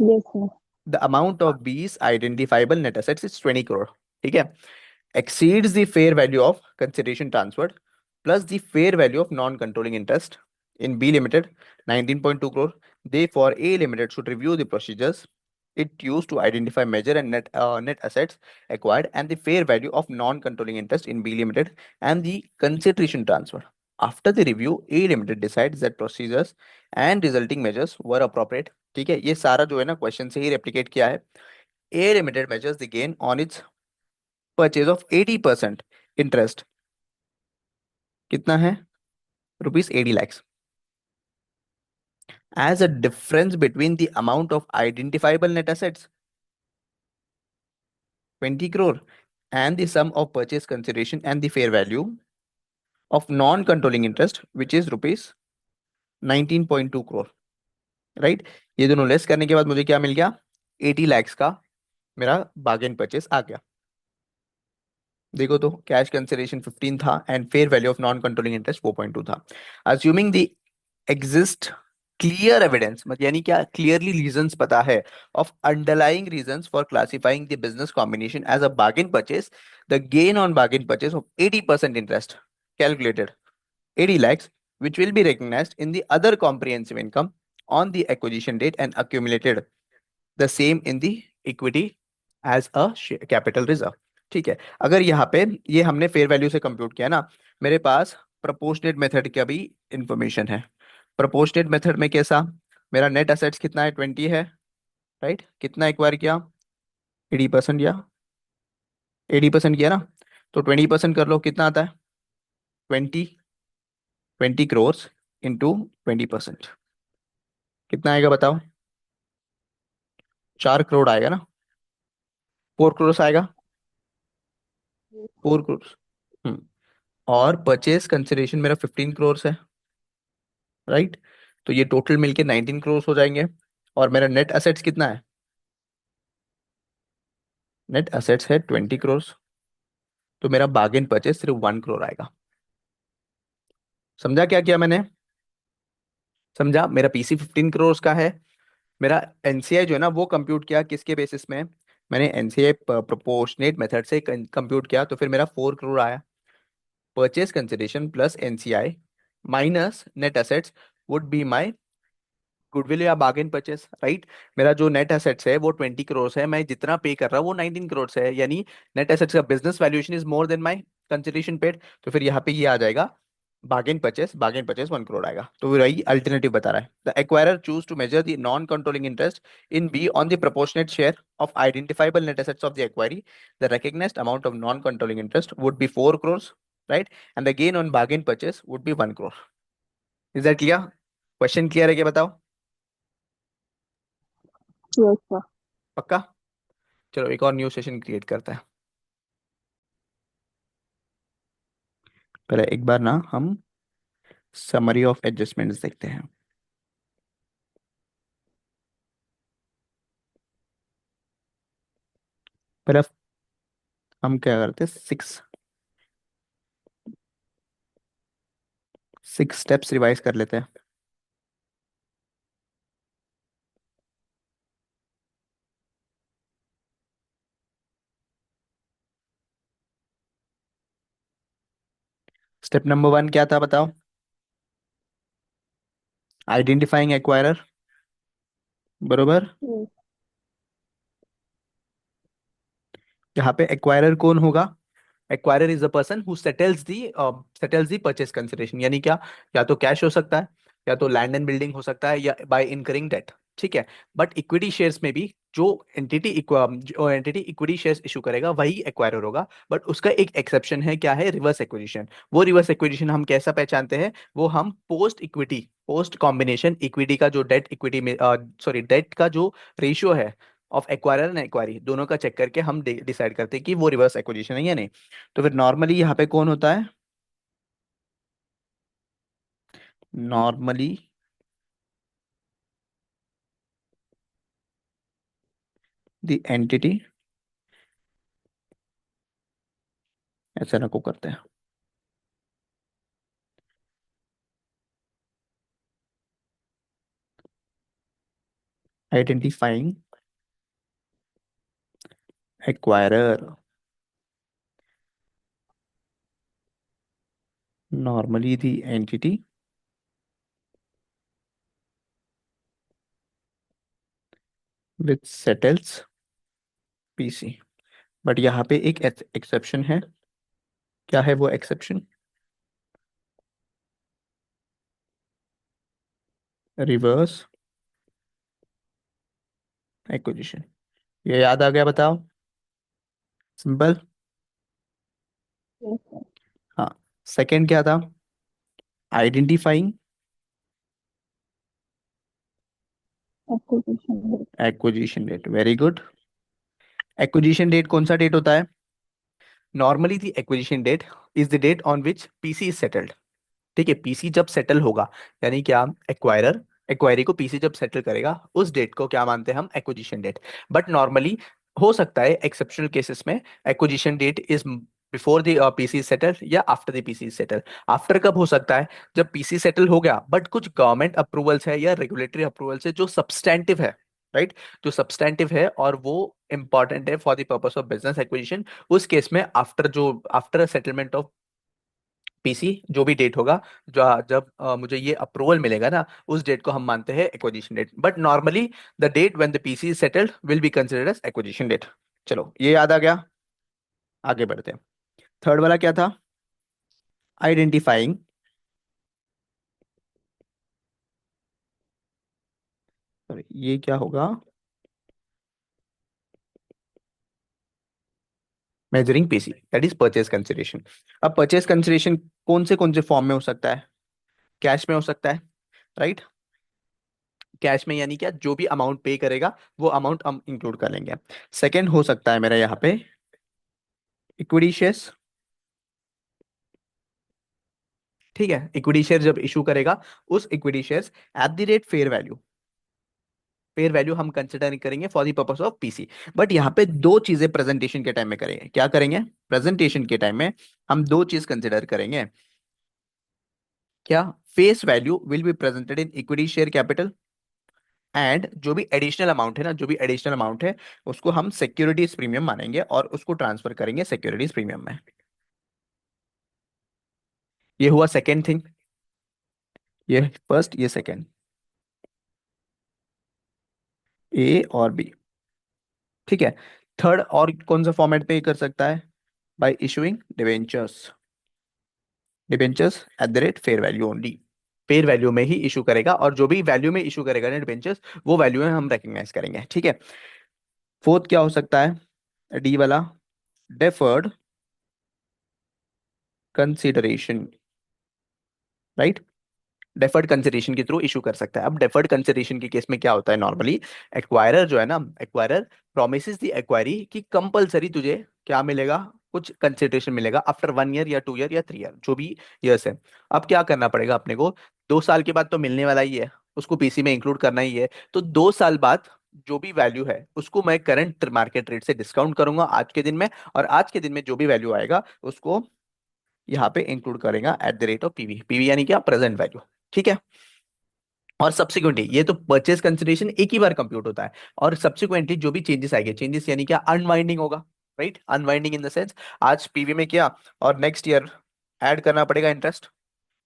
Yes sir. The amount of B's identifiable net assets is 20 crore. ठीक है, exceeds the fair value of consideration transferred plus the fair value of non-controlling interest in B Limited 19.2 crore. Therefore, A Limited should review the procedures it used to identify, measure, and net assets acquired and the fair value of non-controlling interest in B Limited and the consideration transfer. After the review, A Limited decides that procedures and resulting measures were appropriate. ठीक है, ये सारा जो है ना question से ही replicate किया है। A Limited measures the gain on its purchase of 80% interest, कितना है, ₹80 lakhs, as a difference between the amount of identifiable net assets 20 crore and the sum of purchase consideration and the fair value of non-controlling interest which is rupees 19.2 crore, right. ये दोनों less करने के बाद मुझे क्या मिल गया, 80 lakhs का मेरा बार्गेन परचेस आ गया। देखो तो कैश कंसिडरेशन 15 था and fair value of non controlling interest 4.2 था। Assuming the exist clear evidence, मतलब यानी क्या, क्लियरली रीजंस पता है of underlying reasons for classifying the business combination as a bargain purchase, the gain on bargain purchase of 80% interest calculated 80 lakhs which will be recognized in the other comprehensive income on the acquisition date and accumulated the same in the equity as a capital reserve। ठीक है, अगर यहाँ पे ये हमने fair value से compute किया ना, मेरे पास प्रोपोर्शनेट मेथड का भी इंफॉर्मेशन है। प्रोपोर्शनेट मेथड में कैसा, मेरा नेट असेट्स कितना है, 20 है, राइट। कितना एक्वायर किया, 80% या 80% किया ना, तो 20% कर लो, कितना आता है, 20 20 करोर्स इंटू 20%। कितना आएगा बताओ? 4 करोड़ आएगा ना? 4 करोड़ आएगा। yes, 4 करोड़। हम्म। और परचेज कंसिडरेशन मेरा 15 करोड़ है, राइट? तो ये टोटल मिलके 19 करोड़ हो जाएंगे। और मेरा नेट असेट्स कितना है? नेट असेट्स है 20 करोड़। तो मेरा बार्गेन परचेज सिर्फ 1 करोड़ आएगा। समझा क्या किया मैंने? समझा? मेरा पीसी 15 करोड़ का है। मेरा एनसीआई जो है ना वो कंप्यूट किया किसके बेसिस में? मैंने एनसीआई प्रोपोर्शनेट मेथड से कंप्यूट किया, तो फिर मेरा 4 करोड़ आया। Purchase consideration plus NCI minus net assets would be my goodwill या बार्गेन परचेस, राइट? मेरा जो नेट एसेट्स है वो 20 करोड़ है, मैं जितना पे कर रहा हूँ वो 19 करोड़ है, यानी नेट एसेट्स का business valuation is more than my consideration paid. तो फिर यहाँ पे ये आ जाएगा बार्गेन परचेस 1 करोड़ आएगा। तो वही अल्टरनेटिव बता रहा है। The acquirer choose to measure the non controlling interest in B on the proportionate share of identifiable net assets of the acquiree. The recognized amount of non controlling interest would be 4 crore, right? And the gain on bargain purchase would be 1 crore. Is that clear? Question clear है क्या बताओ? yes, sir. पक्का? चलो एक और new session create करता है। पहले एक बार ना हम समरी ऑफ एडजस्टमेंट्स देखते हैं। पहले हम क्या करते हैं, सिक्स सिक्स स्टेप्स रिवाइज कर लेते हैं। स्टेप नंबर 1 क्या था बताओ? आइडेंटिफाइंग एक्वायरर, बरोबर? Yes, यहाँ पे एक्वायरर कौन होगा? Acquirer is a person who settles the purchase consideration, यानी क्या? या तो कैश हो सकता है, या तो लैंड एंड बिल्डिंग हो सकता है, या बाय इनकरिंग डेट। ठीक है। बट इक्विटी शेयर्स में भी जो एंटिटी इक्विटी शेयर्स इशू करेगा वही एक्वायरर होगा। बट उसका एक एक्सेप्शन है, क्या है? Reverse acquisition. वो रिवर्स एक्विजिशन हम कैसा पहचानते हैं? वो हम पोस्ट कॉम्बिनेशन इक्विटी का जो डेट इक्विटी में सॉरी डेट का जो रेशियो है ऑफ एक्वायरर एंड एक्वायरी, दोनों का चेक करके हम डिसाइड करते हैं कि वो रिवर्स एक्विजिशन है या नहीं। तो फिर नॉर्मली यहाँ पे कौन होता है? नॉर्मली द एंटिटी, ऐसा ना को करते हैं, identifying acquirer, normally the entity which settles PC. But यहाँ पे एक एक्सेप्शन है। क्या है वो एक्सेप्शन? Reverse acquisition. ये याद आ गया बताओ? सिंपल। yes, sir. हाँ। सेकंड क्या था? Identifying Acquisition date. Acquisition date, very good. Acquisition date कौन सा डेट होता है? Normally the acquisition date is the date on which PC is settled. ठीक है, पीसी जब सेटल होगा, यानी क्या? एक्वायरर एक्वायरी को पीसी जब सेटल करेगा उस डेट को क्या मानते हैं हम? Acquisition date. बट नॉर्मली हो सकता है एक्सेप्शनल केसेस में acquisition date is before the PC settle या after the PC settle. After कब हो सकता है? जब पीसी सेटल हो गया बट कुछ गवर्नमेंट अप्रूवल्स है या रेगुलेटरी अप्रूवल्स है जो सब्सटैंटिव है, राइट? जो सब्सटैंटिव है और वो इंपॉर्टेंट है for the purpose of business acquisition. उस केस में आफ्टर सेटलमेंट ऑफ पीसी जो भी डेट होगा, जो जब मुझे ये अप्रूवल मिलेगा ना, उस डेट को हम मानते हैं acquisition date. But normally the date when the PC is settled will be considered as acquisition date. चलो ये याद आ गया। आगे बढ़ते हैं। थर्ड वाला क्या था? आइडेंटिफाइंग, सॉरी ये क्या होगा? Measuring PC, that is purchase consideration. अब परचेज कंसिडरेशन कौन से फॉर्म में हो सकता है? कैश में हो सकता है, राइट? कैश में यानी क्या, जो भी अमाउंट पे करेगा वो अमाउंट हम इंक्लूड कर लेंगे। सेकंड हो सकता है मेरा यहाँ पे इक्विटी शेयर्स। ठीक है, इक्विटी शेयर जब इशू करेगा, उस equity shares at the rate fair value, fair value हम कंसिडर करेंगे for the purpose of PC. But यहाँ पे दो चीजें प्रेजेंटेशन के टाइम में करेंगे। क्या करेंगे? प्रेजेंटेशन के टाइम में हम दो चीज कंसिडर करेंगे। क्या? Face value will be presented in equity share capital, and जो भी एडिशनल अमाउंट है ना, जो भी एडिशनल अमाउंट है उसको हम सिक्योरिटीज प्रीमियम मानेंगे और उसको ट्रांसफर करेंगे सिक्योरिटीज प्रीमियम में। ये हुआ सेकेंड थिंग, ये फर्स्ट, ये सेकेंड, ए और बी। ठीक है। थर्ड और कौन सा फॉर्मेट पे ये कर सकता है? Bye issuing debentures, debentures at the rate fair value only. Fair value में ही इशू करेगा, और जो भी वैल्यू में इशू करेगा ना डिबेंचर्स, वो वैल्यू में हम रिकग्नाइज करेंगे। ठीक है। फोर्थ क्या हो सकता है? डी वाला, deferred consideration, right. Deferred consideration के थ्रू इशू कर सकता है। अब डेफर्ड कंसिडरेशन के केस में क्या होता है नॉर्मली, एक्वायरर जो है ना, एक्वायरर प्रोमिसेस द एक्वायरी कि कंपलसरी तुझे क्या मिलेगा, कुछ कंसिडरेशन मिलेगा आफ्टर 1 ईयर या 2 ईयर या 3 ईयर, जो भी ईयर्स है। अब क्या करना पड़ेगा अपने को? 2 साल के बाद तो मिलने वाला ही है, उसको पीसी में इंक्लूड करना ही है। तो 2 साल बाद जो भी वैल्यू है उसको मैं करंट मार्केट रेट से डिस्काउंट करूंगा आज के दिन में, और आज के दिन में जो भी वैल्यू आएगा उसको यहाँ पे इंक्लूड करेगा at the rate of PV. PV यानी क्या? Present value. ठीक है। और सब्सिक्वेंटली ये तो परचेज कंसिडरेशन एक ही बार कंप्यूट होता है, और सब्सिक्वेंटली जो भी चेंजेस आएंगे, चेंजेस यानी क्या? अनवाइंडिंग होगा, right. Unwinding in the sense, आज पीवी में किया और नेक्स्ट ईयर ऐड करना पड़ेगा इंटरेस्ट,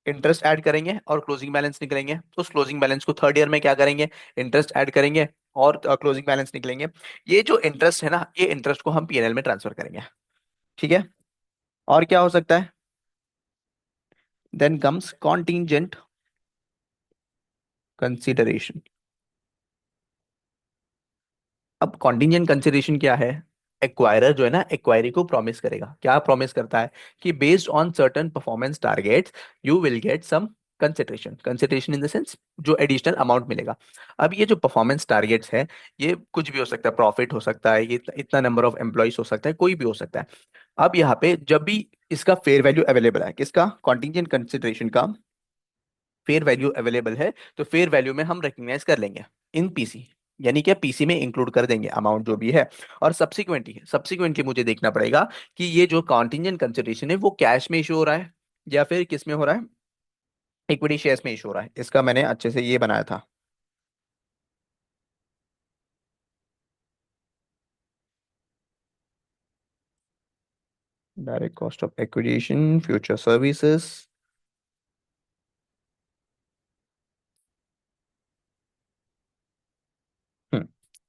इंटरेस्ट ऐड करेंगे और क्लोजिंग बैलेंस निकलेंगे। तो उस क्लोजिंग बैलेंस को थर्ड ईयर में क्या करेंगे? इंटरेस्ट ऐड करेंगे और क्लोजिंग बैलेंस निकलेंगे। ये जो इंटरेस्ट है ना, ये इंटरेस्ट को हम पीएनएल में ट्रांसफर करेंगे। ठीक है। और क्या हो सकता है? Then comes contingent consideration. अब कॉन्टिजेंट कंसिडरेशन क्या है? एक्वायरर जो है ना, एक्वायरी को प्रॉमिस करेगा। क्या प्रॉमिस करता है? कि based on certain performance targets you will get some consideration, consideration in the sense जो एडिशनल अमाउंट मिलेगा। अब ये जो परफॉर्मेंस टारगेट्स है, ये कुछ भी हो सकता है, प्रॉफिट हो सकता है, ये इतना नंबर ऑफ एम्प्लॉइज हो सकता है, कोई भी हो सकता है। अब यहाँ पे जब भी इसका फेयर वैल्यू अवेलेबल है, किसका? कॉन्टिजेंट कंसिडरेशन का फेयर वैल्यू अवेलेबल है, तो फेयर वैल्यू में हम रिकग्नाइज कर लेंगे इन पीसी, यानी क्या, पीसी में इंक्लूड कर देंगे अमाउंट जो भी है। और सब्सिक्वेंटली सब्सिक्वेंटली मुझे देखना पड़ेगा कि ये जो कॉन्टिजेंट कंसिडरेशन है वो कैश में इशू हो रहा है या फिर किस में हो रहा है, इक्विटी शेयर्स में इशू हो रहा है। इसका मैंने अच्छे से ये बनाया था। Direct cost of acquisition, future services.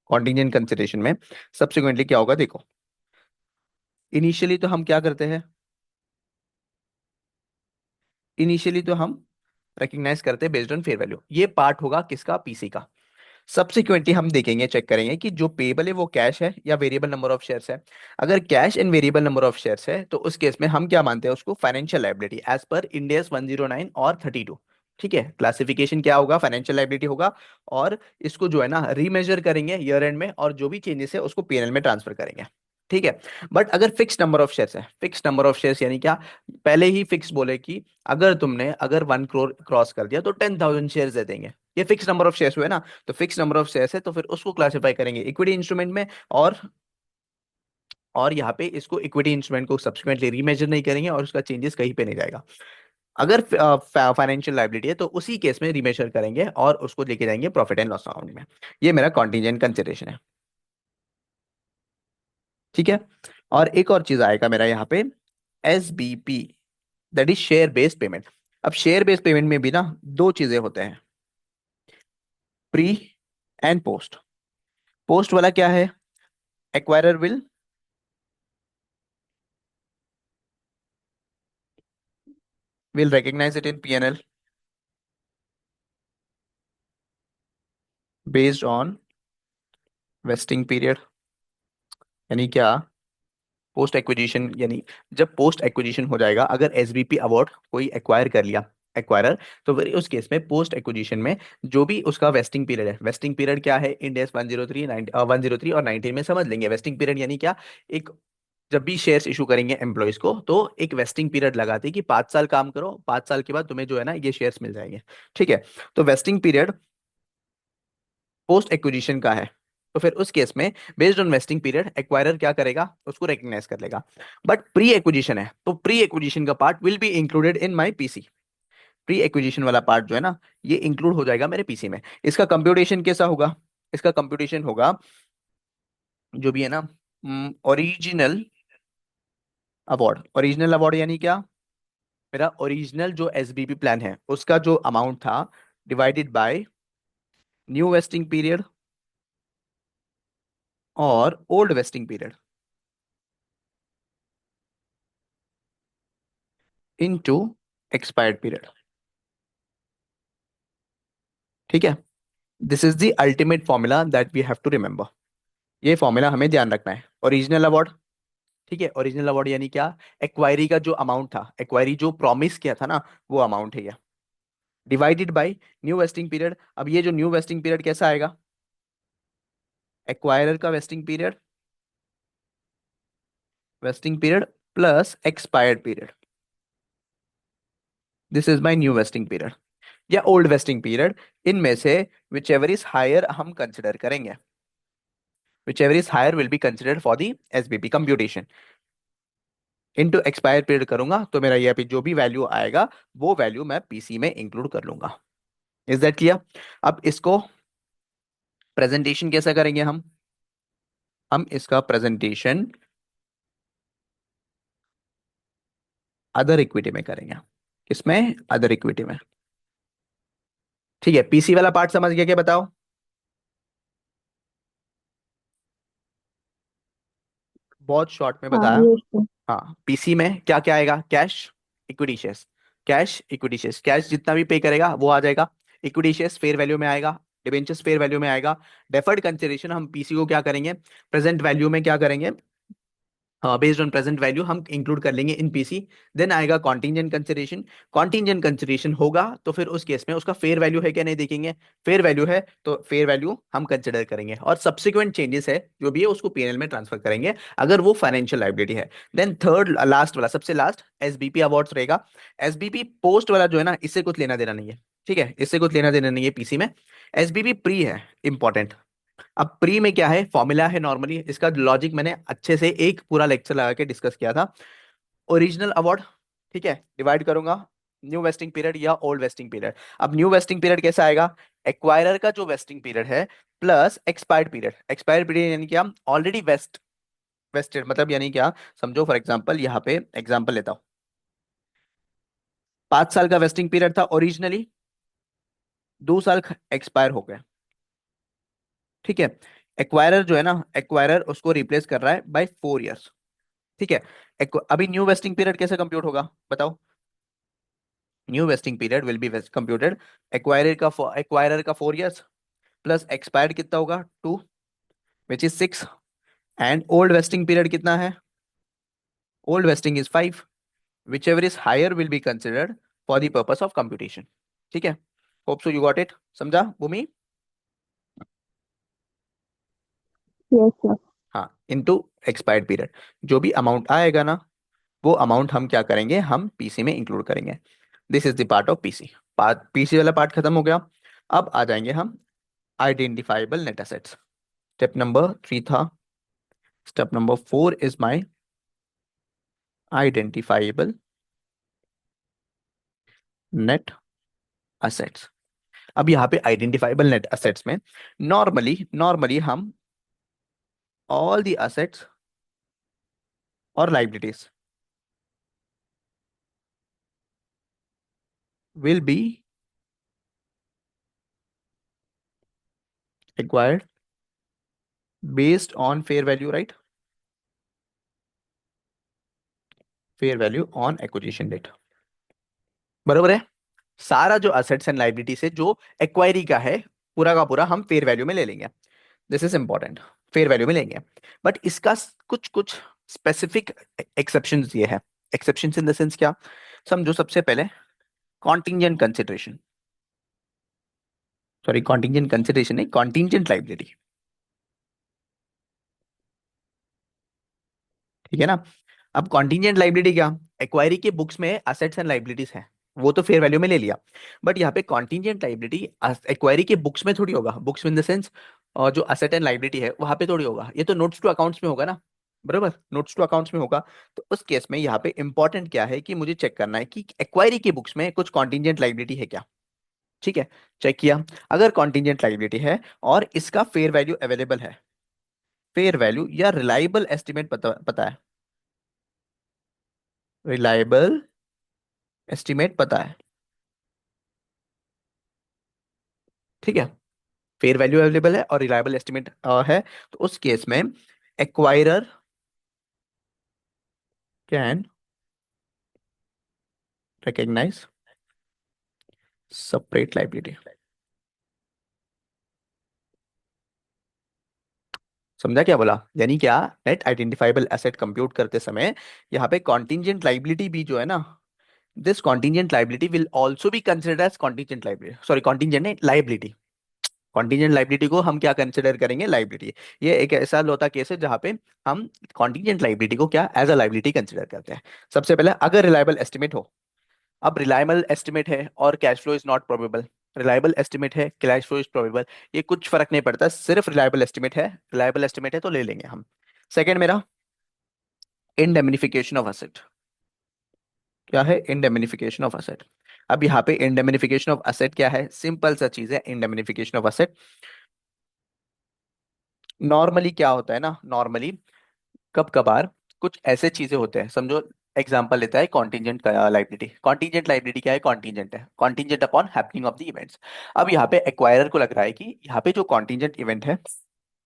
Contingent consideration में सब्सिक्वेंटली क्या होगा देखो। इनिशियली तो हम क्या करते हैं? इनिशियली तो हम रिकग्नाइज करते हैं बेस्ड ऑन फेयर वैल्यू। ये पार्ट होगा किसका? पीसी का। सब्सिक्वेंटली हम देखेंगे, चेक करेंगे कि जो पेबल है वो कैश है या वेरिएबल नंबर ऑफ शेयर्स है। अगर cash and variable number of shares है तो उस केस में हम क्या मानते हैं उसको? Financial liability as per Ind AS 109 और 32। ठीक है। क्लासिफिकेशन क्या होगा? फाइनेंशियल लायबिलिटी होगा। और इसको जो है ना रीमेजर करेंगे ईयर एंड में, और जो भी चेंजेस है उसको पीएनएल में ट्रांसफर करेंगे। ठीक है। बट अगर फिक्स नंबर ऑफ शेयर्स है, फिक्स नंबर ऑफ शेयर्स यानी क्या? पहले ही फिक्स बोले कि अगर 1 करोड़ क्रॉस कर दिया तो 10,000 शेयर्स दे देंगे। ये फिक्स नंबर ऑफ शेयर्स हुए ना, तो फिक्स नंबर ऑफ शेयर्स है तो फिर उसको क्लासिफाई करेंगे इक्विटी इंस्ट्रूमेंट में। और यहाँ पे इसको इक्विटी इंस्ट्रूमेंट को सब्सिक्वेंटली रीमेजर नहीं करेंगे और उसका चेंजेस कहीं पे नहीं जाएगा। अगर फाइनेंशियल लायबिलिटी है तो उसी केस में रीमेजर करेंगे और उसको लेके जाएंगे प्रॉफिट एंड लॉस अकाउंट में। ये मेरा कॉन्टिजेंट कंसिडरेशन है। ठीक है। और एक और चीज आएगा मेरा यहाँ पे, SBP, that is share based payment. अब शेयर बेस्ड पेमेंट में भी ना दो चीजें होते हैं, प्री एंड पोस्ट। पोस्ट वाला क्या है? Acquirer will recognize it in P&L based on vesting period। यानी क्या? पोस्ट एक्विजिशन यानी जब पोस्ट एक्विजिशन हो जाएगा, अगर एसबीपी अवार्ड कोई एक्वायर कर लिया, एक्वायरर। तो फिर उस केस में पोस्ट एक्विजिशन में जो भी उसका वेस्टिंग पीरियड है, वेस्टिंग पीरियड क्या है, इंड एस 103 और 19 में समझ लेंगे। वेस्टिंग पीरियड यानी क्या, एक जब भी शेयर्स इशू करेंगे एम्प्लॉयज को तो एक वेस्टिंग पीरियड लगाते हैं कि 5 साल काम करो, 5 साल के बाद तुम्हें जो है ना ये शेयर्स मिल जाएंगे। ठीक है। तो वेस्टिंग पीरियड पोस्ट एक्विजिशन का है, तो फिर उस केस में based on vesting period acquirer क्या करेगा, उसको रिकग्नाइज कर लेगा। बट प्री एक्विजिशन है तो प्री एक्विजिशन का part will be included in my PC. Pre acquisition वाला पार्ट जो है ना ये इंक्लूड हो जाएगा मेरे पीसी में। इसका कंप्यूटेशन कैसा होगा, इसका कंप्यूटेशन होगा जो भी है ना, ओरिजिनल अवार्ड। ओरिजिनल अवार्ड यानी क्या, मेरा ओरिजिनल जो एसबीपी प्लान है उसका जो अमाउंट था divided by new vesting period और old vesting period into expired period. ठीक है। This is the ultimate formula that we have to remember. ये फॉर्मूला हमें ध्यान रखना है। ओरिजिनल अवार्ड, ठीक है, ओरिजिनल अवार्ड यानी क्या, एक्वायरी का जो अमाउंट था, एक्वायरी जो प्रॉमिस किया था ना वो अमाउंट है ये, divided by new vesting period. अब ये जो न्यू वेस्टिंग पीरियड कैसा आएगा, एक्वायरर का vesting period plus expired period. This is my new vesting period या ओल्ड वेस्टिंग पीरियड, इनमें से विच एवर इज हायर हम कंसिडर करेंगे, which ever is higher will be considered for the SBP computation. Into expire period करूंगा तो मेरा ये अभी जो भी वैल्यू आएगा वो वैल्यू मैं पीसी में इंक्लूड कर लूंगा। Is that clear. अब इसको प्रेजेंटेशन कैसा करेंगे हम इसका प्रेजेंटेशन अदर इक्विटी में करेंगे। किसमें, अदर इक्विटी में। ठीक है, पीसी वाला पार्ट समझ गया क्या, बताओ। बहुत शॉर्ट में हाँ, बताया। Yes sir. हाँ, पीसी में क्या क्या आएगा, cash, equity shares, cash equity shares, cash जितना भी पे करेगा वो आ जाएगा, इक्विटी शेयर्स फेयर वैल्यू में आएगा, डिबेंचर्स फेयर वैल्यू में आएगा, डेफर्ड कंसिडरेशन हम पीसी को क्या करेंगे, प्रेजेंट वैल्यू में क्या करेंगे, बेस्ड ऑन प्रेजेंट वैल्यू हम इंक्लूड कर लेंगे इन पीसी। देन आएगा कॉन्टिंजेंट कंसिडरेशन। कॉन्टिंजेंट कंसिडरेशन होगा तो फिर उस केस में उसका फेयर वैल्यू है क्या नहीं देखेंगे, फेयर वैल्यू है तो फेयर वैल्यू हम कंसिडर करेंगे और सब्सिक्वेंट चेंजेस है जो भी है उसको पीएनएल में ट्रांसफर करेंगे अगर वो फाइनेंशियल लायबिलिटी है। देन थर्ड लास्ट वाला, सबसे लास्ट एसबीपी अवार्ड्स रहेगा। एसबीपी पोस्ट वाला जो है ना इससे कुछ लेना देना नहीं है। ठीक है, इससे कुछ लेना देना नहीं है पीसी में। एसबीपी प्री है, इंपॉर्टेंट। अब प्री में क्या है, फॉर्मूला है नॉर्मली, इसका लॉजिक मैंने अच्छे से एक पूरा लेक्चर लगा के डिस्कस किया था। ओरिजिनल अवार्ड, ठीक है, डिवाइड करूंगा न्यू वेस्टिंग पीरियड या ओल्ड वेस्टिंग पीरियड। अब न्यू वेस्टिंग पीरियड कैसा आएगा, एक्वायरर का जो वेस्टिंग पीरियड है plus expired period. Expired period यानी क्या, ऑलरेडी वेस्टेड मतलब यानी क्या, समझो फॉर एग्जांपल यहाँ पे एग्जांपल लेता हूँ, 5 साल का वेस्टिंग पीरियड था ओरिजिनली, 2 साल एक्सपायर हो गए। ठीक है, एक्वायरर जो है ना, एक्वायरर उसको रिप्लेस कर रहा है बाय 4 इयर्स। ठीक है, अभी न्यू वेस्टिंग पीरियड कैसे कंप्यूट होगा बताओ। New vesting period will be computed, acquirer का 4 इयर्स प्लस एक्सपायर्ड कितना होगा 2, which is 6, and old vesting period कितना है, old vesting is 5, which ever is higher will be considered for the purpose of computation. ठीक है, hope so you got it, समझा Bhumi. Yes sir. हाँ, into expired period जो भी amount आएगा ना वो अमाउंट हम क्या करेंगे, हम पीसी में इंक्लूड करेंगे। This is the part of PC. Part PC वाला पार्ट खत्म हो गया। अब आ जाएंगे हम identifiable net assets. Step number 3 था, step number 4 is my identifiable net assets. अब यहाँ पे आइडेंटिफाइबल नेट असेट्स में नॉर्मली हम ऑल द असेट्स और liabilities will be acquired based on fair value, right, fair value on acquisition date. बरोबर है, सारा जो असेट्स एंड लाइबिलिटीज है जो एक्वायरी का है पूरा का पूरा हम फेयर वैल्यू में ले लेंगे। This is important, fair value में लेंगे। बट इसका कुछ कुछ स्पेसिफिक एक्सेप्शंस ये है। एक्सेप्शंस इन द सेंस क्या, समझो सबसे पहले contingent consideration, sorry contingent consideration नहीं, कॉन्टिंजेंट लाइबिलिटी। ठीक है ना। अब कॉन्टिंजेंट लाइबिलिटी क्या, एक्वायरी के बुक्स में असेट्स एंड लाइबिलिटीज हैं, वो तो फेयर वैल्यू में ले लिया, बट यहाँ पे कॉन्टिंजेंट लाइबिलिटी एक्वायरी के बुक्स में थोड़ी होगा, बुक्स इन द सेंस जो असेट एंड लाइबिलिटी है वहां पे थोड़ी होगा, ये तो नोट्स टू अकाउंट्स में होगा ना, बराबर, नोट्स टू अकाउंट्स में होगा। तो उस केस में यहाँ पे इंपॉर्टेंट क्या है कि मुझे चेक करना है कि एक्वायरी के बुक्स में कुछ कॉन्टिंजेंट लाइबिलिटी है क्या। ठीक है, चेक किया, अगर कॉन्टिंजेंट लाइबिलिटी है और इसका फेयर वैल्यू अवेलेबल है, फेयर वैल्यू या रिलायबल एस्टिमेट पता पता है, रिलायबल एस्टिमेट पता है, ठीक है, फेयर वैल्यू अवेलेबल है और रिलायबल एस्टिमेट है, तो उस केस में acquirer can recognise separate liability. समझा क्या बोला, यानी क्या, नेट आइडेंटिफाइबल एसेट कंप्यूट करते समय यहाँ पे कॉन्टिंजेंट लाइबिलिटी भी जो है ना, this contingent liability will also be considered as contingent liability, sorry contingent नहीं, लाइबिलिटी। कॉन्टिंजेंट लाइबिलिटी को हम क्या कंसिडर करेंगे, लाइबिलिटी। ये एक ऐसा होता केस है जहां पे हम कॉन्टिंजेंट लाइबिलिटी को क्या एज अ लाइबिलिटी कंसिडर करते हैं। सबसे पहले अगर रिलायबल एस्टिमेट हो, अब रिलायबल एस्टिमेट है और cash flow is not probable, reliable estimate है कैश फ्लो इज प्रोबेबल, ये कुछ फर्क नहीं पड़ता, सिर्फ रिलायबल एस्टिमेट है, रिलायबल एस्टिमेट है तो ले लेंगे हम। सेकंड मेरा इंडेमनिफिकेशन ऑफ असेट, क्या है, इंडेमनिफिकेशन ऑफ असेट। अब यहाँ पे इंडेमनिफिकेशन ऑफ असेट क्या है, सिंपल सा चीज है, इंडेमनिफिकेशन ऑफ असेट नॉर्मली क्या होता है ना, नॉर्मली कब कभार कुछ ऐसे चीजें होते हैं, समझो एग्जांपल लेता है कॉन्टिंजेंट लाइबिलिटी, कॉन्टिंजेंट लाइबिलिटी क्या है, कॉन्टिंजेंट है, contingent upon happening of the events. अब यहाँ पे एक्वायरर को लग रहा है कि यहाँ पे जो कॉन्टिंजेंट इवेंट है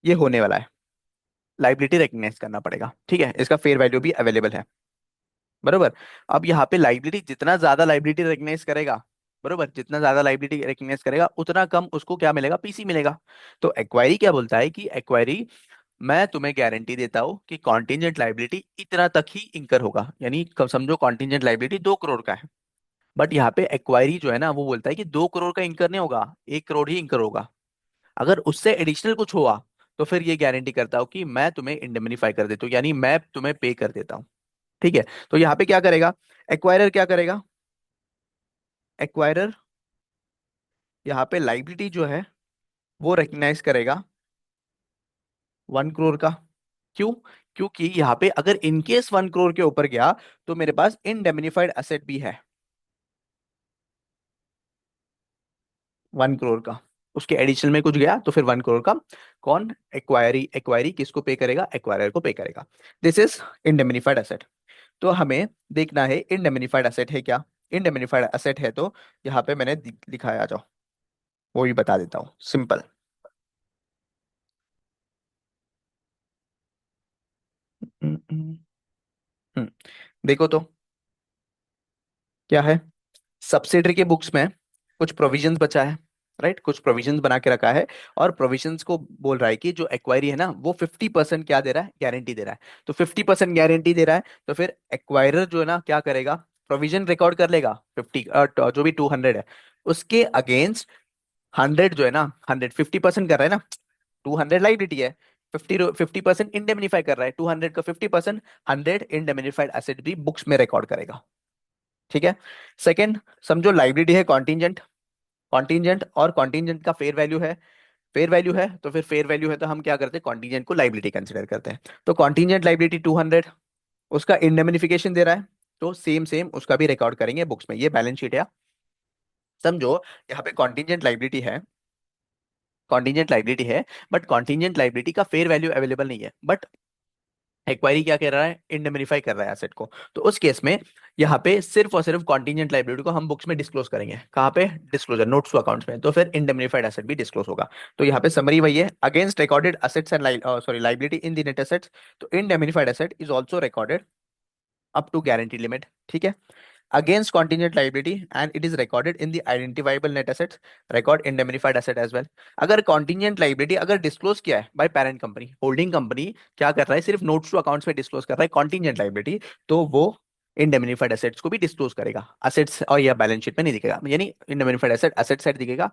ये होने वाला है, लाइबिलिटी रिकग्नाइज करना पड़ेगा, ठीक है, इसका फेयर वैल्यू भी अवेलेबल है, बरोबर। अब यहाँ पे लाइबिलिटी, जितना ज्यादा लाइबिलिटी रिकग्नाइज करेगा, बरोबर, जितना ज्यादा लाइबिलिटी रिकग्नाइज करेगा उतना कम उसको क्या मिलेगा, पीसी मिलेगा। तो एक्वायरी क्या बोलता है कि एक्वायरी, मैं तुम्हें गारंटी देता हूं कि कॉन्टिंजेंट लाइबिलिटी इतना तक ही इंकर होगा, यानी समझो कॉन्टिंजेंट लाइबिलिटी 2 करोड़ का है, बट यहाँ पे एक्वायरी जो है ना वो बोलता है कि 2 करोड़ का इंकर नहीं होगा, 1 करोड़ ही इंकर होगा। अगर उससे एडिशनल कुछ हुआ तो फिर ये गारंटी करता हूँ कि मैं तुम्हें इंडेमनीफाई कर देता हूँ, यानी मैं तुम्हें पे कर देता हूँ। ठीक है, तो यहाँ पे क्या करेगा, एक्वायरर क्या करेगा, एक्वायरर यहाँ पे लाइबिलिटी जो है वो रिकग्नाइज करेगा 1 करोड़ का। क्यों, क्योंकि यहाँ पे अगर इनकेस 1 करोड़ के ऊपर गया तो मेरे पास इनडेमिनिफाइड असेट भी है 1 करोड़ का, उसके एडिशनल में कुछ गया तो फिर 1 करोड़ का कौन, एक्वायरी, एक्वायरी किसको पे करेगा, एक्वायरर को पे करेगा। This is indemnified asset. तो हमें देखना है इंडेमिनिफाइड असेट है क्या, इंडेमिनिफाइड असेट है तो यहाँ पे मैंने दिखाया, आ जाओ वो भी बता देता हूँ, सिंपल। देखो तो क्या है, सब्सिडरी के बुक्स में कुछ प्रोविजंस बचा है, राइट, कुछ प्रोविजंस बना के रखा है, और प्रोविजंस को बोल रहा है कि जो एक्वायरी है ना वो 50% क्या दे रहा है, गारंटी दे रहा है। तो 50% गारंटी दे रहा है तो फिर एक्वायरर जो है ना क्या करेगा, प्रोविजन रिकॉर्ड कर लेगा 50, जो भी 200 है उसके अगेंस्ट 100 जो है ना, 100 50% कर रहा है ना, 200 लाइबिलिटी है, 50% इंडेमनीफाई कर रहा है, 200 का 50%, 100 इंडेमनीफाइड एसेट भी बुक्स में रिकॉर्ड करेगा। ठीक है, सेकंड, समझो लाइबिलिटी है कॉन्टिंजेंट, कॉन्टिंजेंट और कॉन्टिंजेंट का फेयर वैल्यू है, फेयर वैल्यू है तो फिर फेयर वैल्यू है तो हम क्या करते हैं, कॉन्टिंजेंट को लाइबिलिटी कंसिडर करते हैं। तो कॉन्टिंजेंट लाइबिलिटी 200, उसका इंडेमनिफिकेशन दे रहा है, तो सेम सेम उसका भी रिकॉर्ड करेंगे बुक्स में, ये बैलेंस शीट है। समझो यहाँ पे कॉन्टिंजेंट लाइबिलिटी है, कॉन्टिंजेंट लाइबिलिटी है, बट कॉन्टिंजेंट लाइबिलिटी का फेयर वैल्यू अवेलेबल नहीं है, बट एक्वायरी क्या कर रहा है, इंडेमनीफाई कर रहा है एसेट को। तो उस केस में यहाँ पे सिर्फ और सिर्फ कॉन्टिंजेंट लाइबिलिटी को हम बुक्स में डिस्क्लोज करेंगे, कहाँ पे, डिस्क्लोजर नोट्स टू अकाउंट्स में, तो फिर इंडेमनीफाइड एसेट भी डिस्क्लोज होगा। तो यहाँ पे समरी वही है, against recorded assets and sorry liability in the net assets, तो indemnified asset is also recorded up to guarantee limit. ठीक है, against contingent liability and it is recorded in the identifiable net assets, record indemnified asset as well। अगर contingent liability अगर disclose किया है by parent company, holding company क्या कर रहा है, सिर्फ नोट्स टू अकाउंट्स में डिस्क्लोज कर रहा है contingent liability, तो वो इंडेमनिफाइड एसेट्स को भी डिस्क्लोज करेगा, असेट्स और या बैलेंस शीट में नहीं दिखेगा, यानी इंडेमनिफाइड एसेट असेट साइड दिखेगा,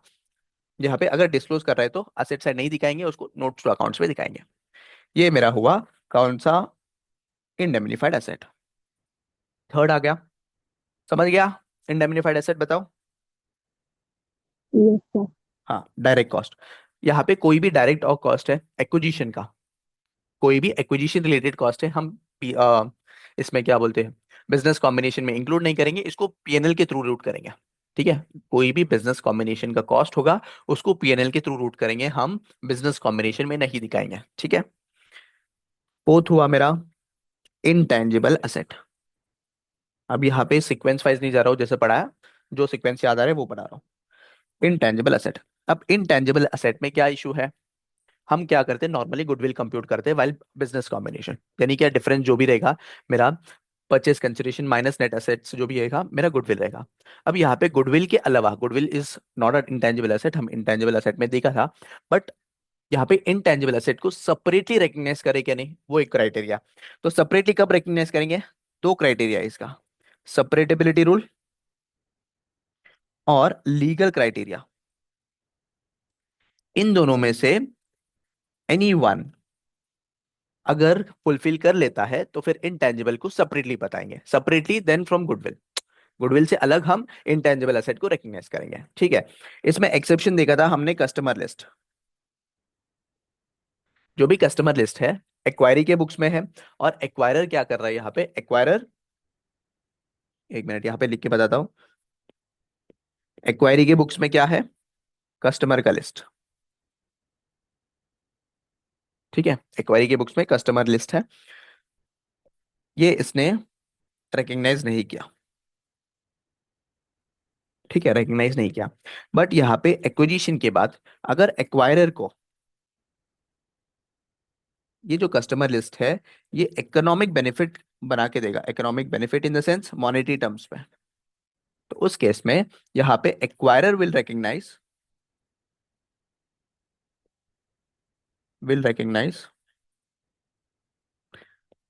यहाँ पे अगर डिस्क्लोज कर रहा है तो असेट साइड नहीं दिखाएंगे, उसको नोट्स टू अकाउंट्स में दिखाएंगे। ये मेरा हुआ कौन सा, इंडेमनिफाइड एसेट। थर्ड आ गया, समझ गया, इंडेमनिफाइड एसेट बताओ। Yes, sir. हाँ, डायरेक्ट कॉस्ट। यहाँ पे कोई भी डायरेक्ट और कॉस्ट है एक्विजिशन का, कोई भी एक्विजिशन रिलेटेड कॉस्ट है, हम इसमें क्या बोलते हैं, बिजनेस कॉम्बिनेशन में इंक्लूड नहीं करेंगे, इसको पीएनएल के थ्रू रूट करेंगे। ठीक है, कोई भी बिजनेस कॉम्बिनेशन का कॉस्ट होगा उसको पीएनएल के थ्रू रूट करेंगे, हम बिजनेस कॉम्बिनेशन में नहीं दिखाएंगे। ठीक है, फोर्थ हुआ मेरा इनटेंजिबल असेट। अब यहाँ पे सीक्वेंस वाइज नहीं जा रहा हूँ जैसे पढ़ाया, जो सीक्वेंस याद आ रहा है वो पढ़ा रहा हूँ। इनटेंजिबल असेट, अब इनटेंजिबल असेट में क्या इशू है, हम क्या करते हैं नॉर्मली गुडविल कंप्यूट करते हैं वाइल बिजनेस कॉम्बिनेशन, यानी क्या डिफरेंस जो भी रहेगा मेरा, purchase consideration minus net assets जो भी रहेगा मेरा गुडविल रहेगा। अब यहाँ पे गुडविल के अलावा, goodwill is not a intangible asset, हम इंटेंजिबल एसेट में देखा था, बट यहाँ पे इनटेंजिबल एसेट को सेपरेटली रिकग्नाइज करे क्या नहीं, वो एक क्राइटेरिया। तो सेपरेटली कब रिकग्नाइज करेंगे, दो क्राइटेरिया है इसका, सेपरेटेबिलिटी रूल और लीगल क्राइटेरिया, इन दोनों में से एनी वन अगर फुलफिल कर लेता है तो फिर इंटेंजिबल को सेपरेटली बताएंगे, separately then from goodwill, goodwill से अलग हम इंटेंजिबल एसेट को रिकग्नाइज करेंगे। ठीक है, इसमें एक्सेप्शन देखा था हमने कस्टमर लिस्ट, जो भी कस्टमर लिस्ट है एक्वायरी के बुक्स में है, और एक्वायरर क्या कर रहा है यहाँ पे, एक्वायरर, एक मिनट यहाँ पे लिख के बताता हूँ, एक्वायरी के बुक्स में क्या है, कस्टमर का लिस्ट। ठीक है, एक्वायरी के बुक्स में कस्टमर लिस्ट है, ये इसने रिकग्नाइज नहीं किया। ठीक है, रिकग्नाइज नहीं किया, बट यहाँ पे एक्विजिशन के बाद अगर एक्वायरर को ये जो कस्टमर लिस्ट है ये इकोनॉमिक बेनिफिट बना के देगा, economic benefit in the sense monetary terms में, तो उस केस में यहाँ पे acquirer will recognise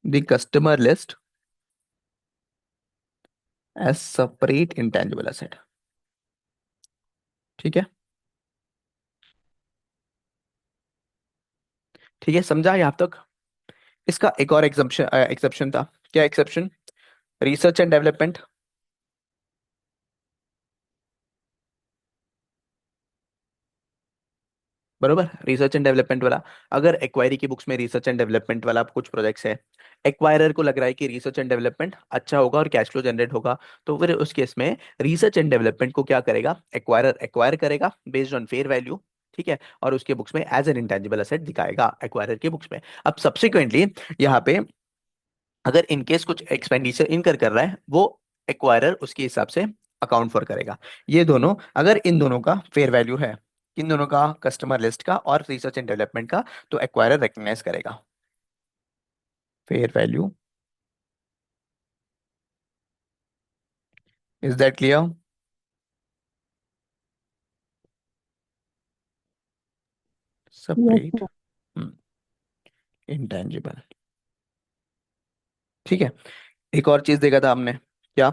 the customer list as separate intangible asset. ठीक है, ठीक है, समझा यहाँ तक। इसका एक और एक्सेप्शन एक्सेप्शन था, क्या एक्सेप्शन, रिसर्च एंड डेवलपमेंट। बरोबर, रिसर्च एंड डेवलपमेंट वाला, अगर एक्वायरी की बुक्स में रिसर्च एंड डेवलपमेंट वाला कुछ प्रोजेक्ट्स है, एक्वायरर को लग रहा है कि रिसर्च एंड डेवलपमेंट अच्छा होगा और कैश फ्लो जनरेट होगा, तो फिर उस केस में रिसर्च एंड डेवलपमेंट को क्या करेगा, एक्वायरर एक्वायर करेगा बेस्ड ऑन फेयर वैल्यू। ठीक है, और उसके बुक्स में एज एन इंटेंजिबल एसेट दिखाएगा एक्वायरर के बुक्स में। अब सब्सिक्वेंटली यहाँ पे अगर इनकेस कुछ एक्सपेंडिचर इनकर कर रहा है वो एक्वायरर उसके हिसाब से अकाउंट फॉर करेगा। ये दोनों, अगर इन दोनों का फेयर वैल्यू है, इन दोनों का कस्टमर लिस्ट का और रिसर्च एंड डेवलपमेंट का, तो एक्वायरर रिकग्नाइज करेगा fair value. Is that clear, Yes, separate sir. Intangible. ठीक है, एक और चीज देखा था हमने, क्या,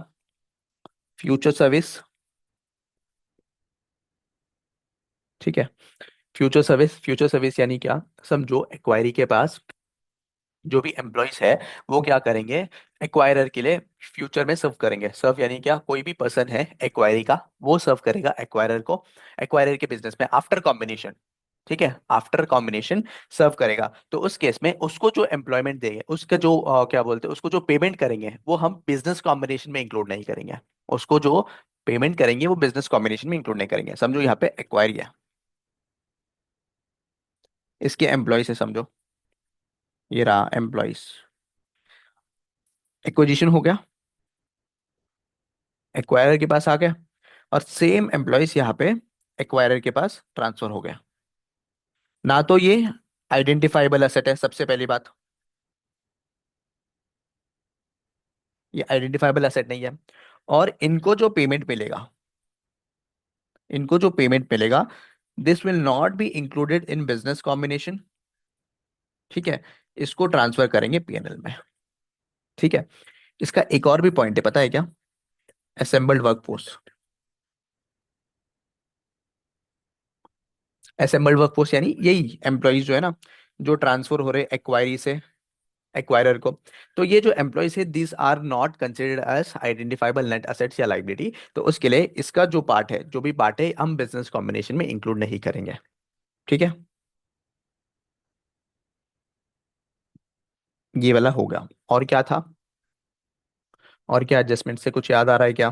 फ्यूचर सर्विस। ठीक है, फ्यूचर सर्विस यानी क्या, समझो एक्वायरी के पास जो भी एम्प्लॉयज है वो क्या करेंगे, एक्वायरर के लिए फ्यूचर में सर्व करेंगे, सर्व यानी क्या, कोई भी पर्सन है एक्वायरी का वो सर्व करेगा एक्वायरर को, एक्वायरर के बिजनेस में आफ्टर कॉम्बिनेशन। ठीक है, आफ्टर कॉम्बिनेशन सर्व करेगा, तो उस केस में उसको जो एम्प्लॉयमेंट देंगे, उसका जो क्या बोलते हैं, उसको जो पेमेंट करेंगे वो हम बिजनेस कॉम्बिनेशन में इंक्लूड नहीं करेंगे, उसको जो पेमेंट करेंगे वो बिजनेस कॉम्बिनेशन में इंक्लूड नहीं करेंगे। समझो यहाँ पे एक्वायरी है, इसके एम्प्लॉय से समझो, ये रहा एम्प्लॉयज, एक्विजिशन हो गया, एक्वायरर के पास आ गया, और सेम एम्प्लॉयज यहाँ पे एक्वायरर के पास ट्रांसफर हो गया। ना तो ये आइडेंटिफाइबल एसेट है, सबसे पहली बात, ये आइडेंटिफाइबल एसेट नहीं है, और इनको जो पेमेंट मिलेगा this will not be included in business combination. ठीक है, इसको ट्रांसफर करेंगे पीएनएल में। ठीक है, इसका एक और भी पॉइंट है, पता है क्या? Assembled workforce. असेंबल्ड वर्कफोर्स यानी यही एम्प्लॉयज जो है ना, जो ट्रांसफर हो रहे एक्वायरी से एक्वायरर को। तो ये जो एम्प्लॉयज है, this are not considered as identifiable net assets या लाइबिलिटी। तो उसके लिए इसका जो पार्ट है, जो भी पार्ट है, हम बिजनेस कॉम्बिनेशन में इंक्लूड नहीं करेंगे। ठीक है, ये वाला होगा। और क्या था? और क्या एडजस्टमेंट से कुछ याद आ रहा है क्या?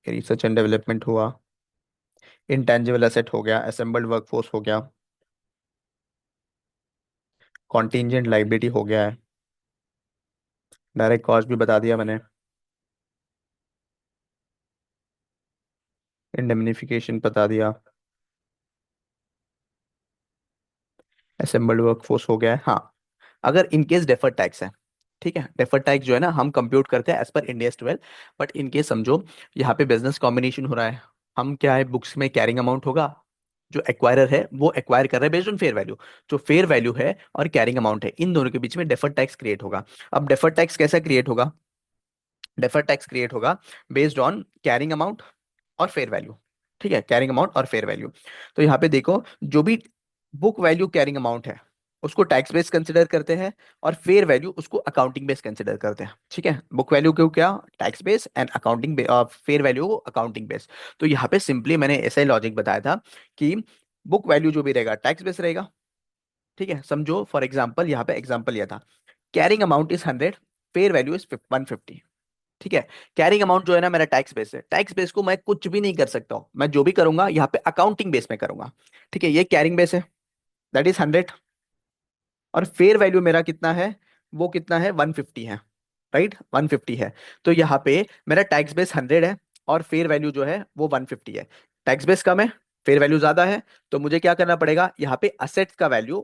रिसर्च एंड डेवलपमेंट हुआ, इंटेंजिबल एसेट हो गया, असेंबल्ड वर्कफोर्स हो गया, कॉन्टिजेंट लाइबिलिटी हो गया है, डायरेक्ट कॉस्ट भी बता दिया मैंने, इंडेमनिफिकेशन बता दिया, असेंबल्ड वर्कफोर्स हो गया है। हाँ, अगर इनकेस डेफर्ड टैक्स है, ठीक है, डेफर्ड टैक्स जो है ना हम कंप्यूट करते हैं as per Indians 12। But in case समझो यहाँ पे बिजनेस कॉम्बिनेशन हो रहा है, हम क्या है, बुक्स में कैरिंग अमाउंट होगा, जो एक्वायरर है वो एक्वायर कर रहा है बेस्ड ऑन फेयर वैल्यू, जो फेयर वैल्यू है और कैरिंग अमाउंट है, इन दोनों के बीच में डेफर्ड टैक्स क्रिएट होगा। अब डेफर्ड टैक्स कैसा क्रिएट होगा? डेफर्ड टैक्स क्रिएट होगा बेस्ड ऑन कैरिंग अमाउंट और फेयर वैल्यू। ठीक है, कैरिंग अमाउंट और फेयर वैल्यू। तो यहाँ पे देखो, जो भी बुक वैल्यू कैरिंग अमाउंट है उसको टैक्स बेस कंसिडर करते हैं, और फेयर वैल्यू उसको अकाउंटिंग बेस कंसिडर करते हैं। ठीक है, बुक वैल्यू को क्या, tax base, and accounting, fair value को अकाउंटिंग बेस। तो यहाँ पे सिंपली मैंने ऐसा ही लॉजिक बताया था कि बुक वैल्यू जो भी रहेगा टैक्स बेस रहेगा। ठीक है, समझो फॉर एग्जाम्पल, यहाँ पे एग्जाम्पल लिया था, carrying amount is 100, fair value is 150। ठीक है, कैरिंग अमाउंट जो है ना मेरा टैक्स बेस है, टैक्स बेस को मैं कुछ भी नहीं कर सकता हूँ, मैं जो भी करूंगा यहाँ पे अकाउंटिंग बेस में करूंगा। ठीक है, ये कैरिंग बेस है, दैट इज 100, और फेयर वैल्यू मेरा कितना है, वो कितना है, 150 है, राइट, 150 है। तो यहाँ पे मेरा टैक्स बेस 100 है, और फेयर वैल्यू जो है वो 150 है। टैक्स बेस कम है, फेयर वैल्यू ज्यादा है, तो मुझे क्या करना पड़ेगा, यहाँ पे असेट का वैल्यू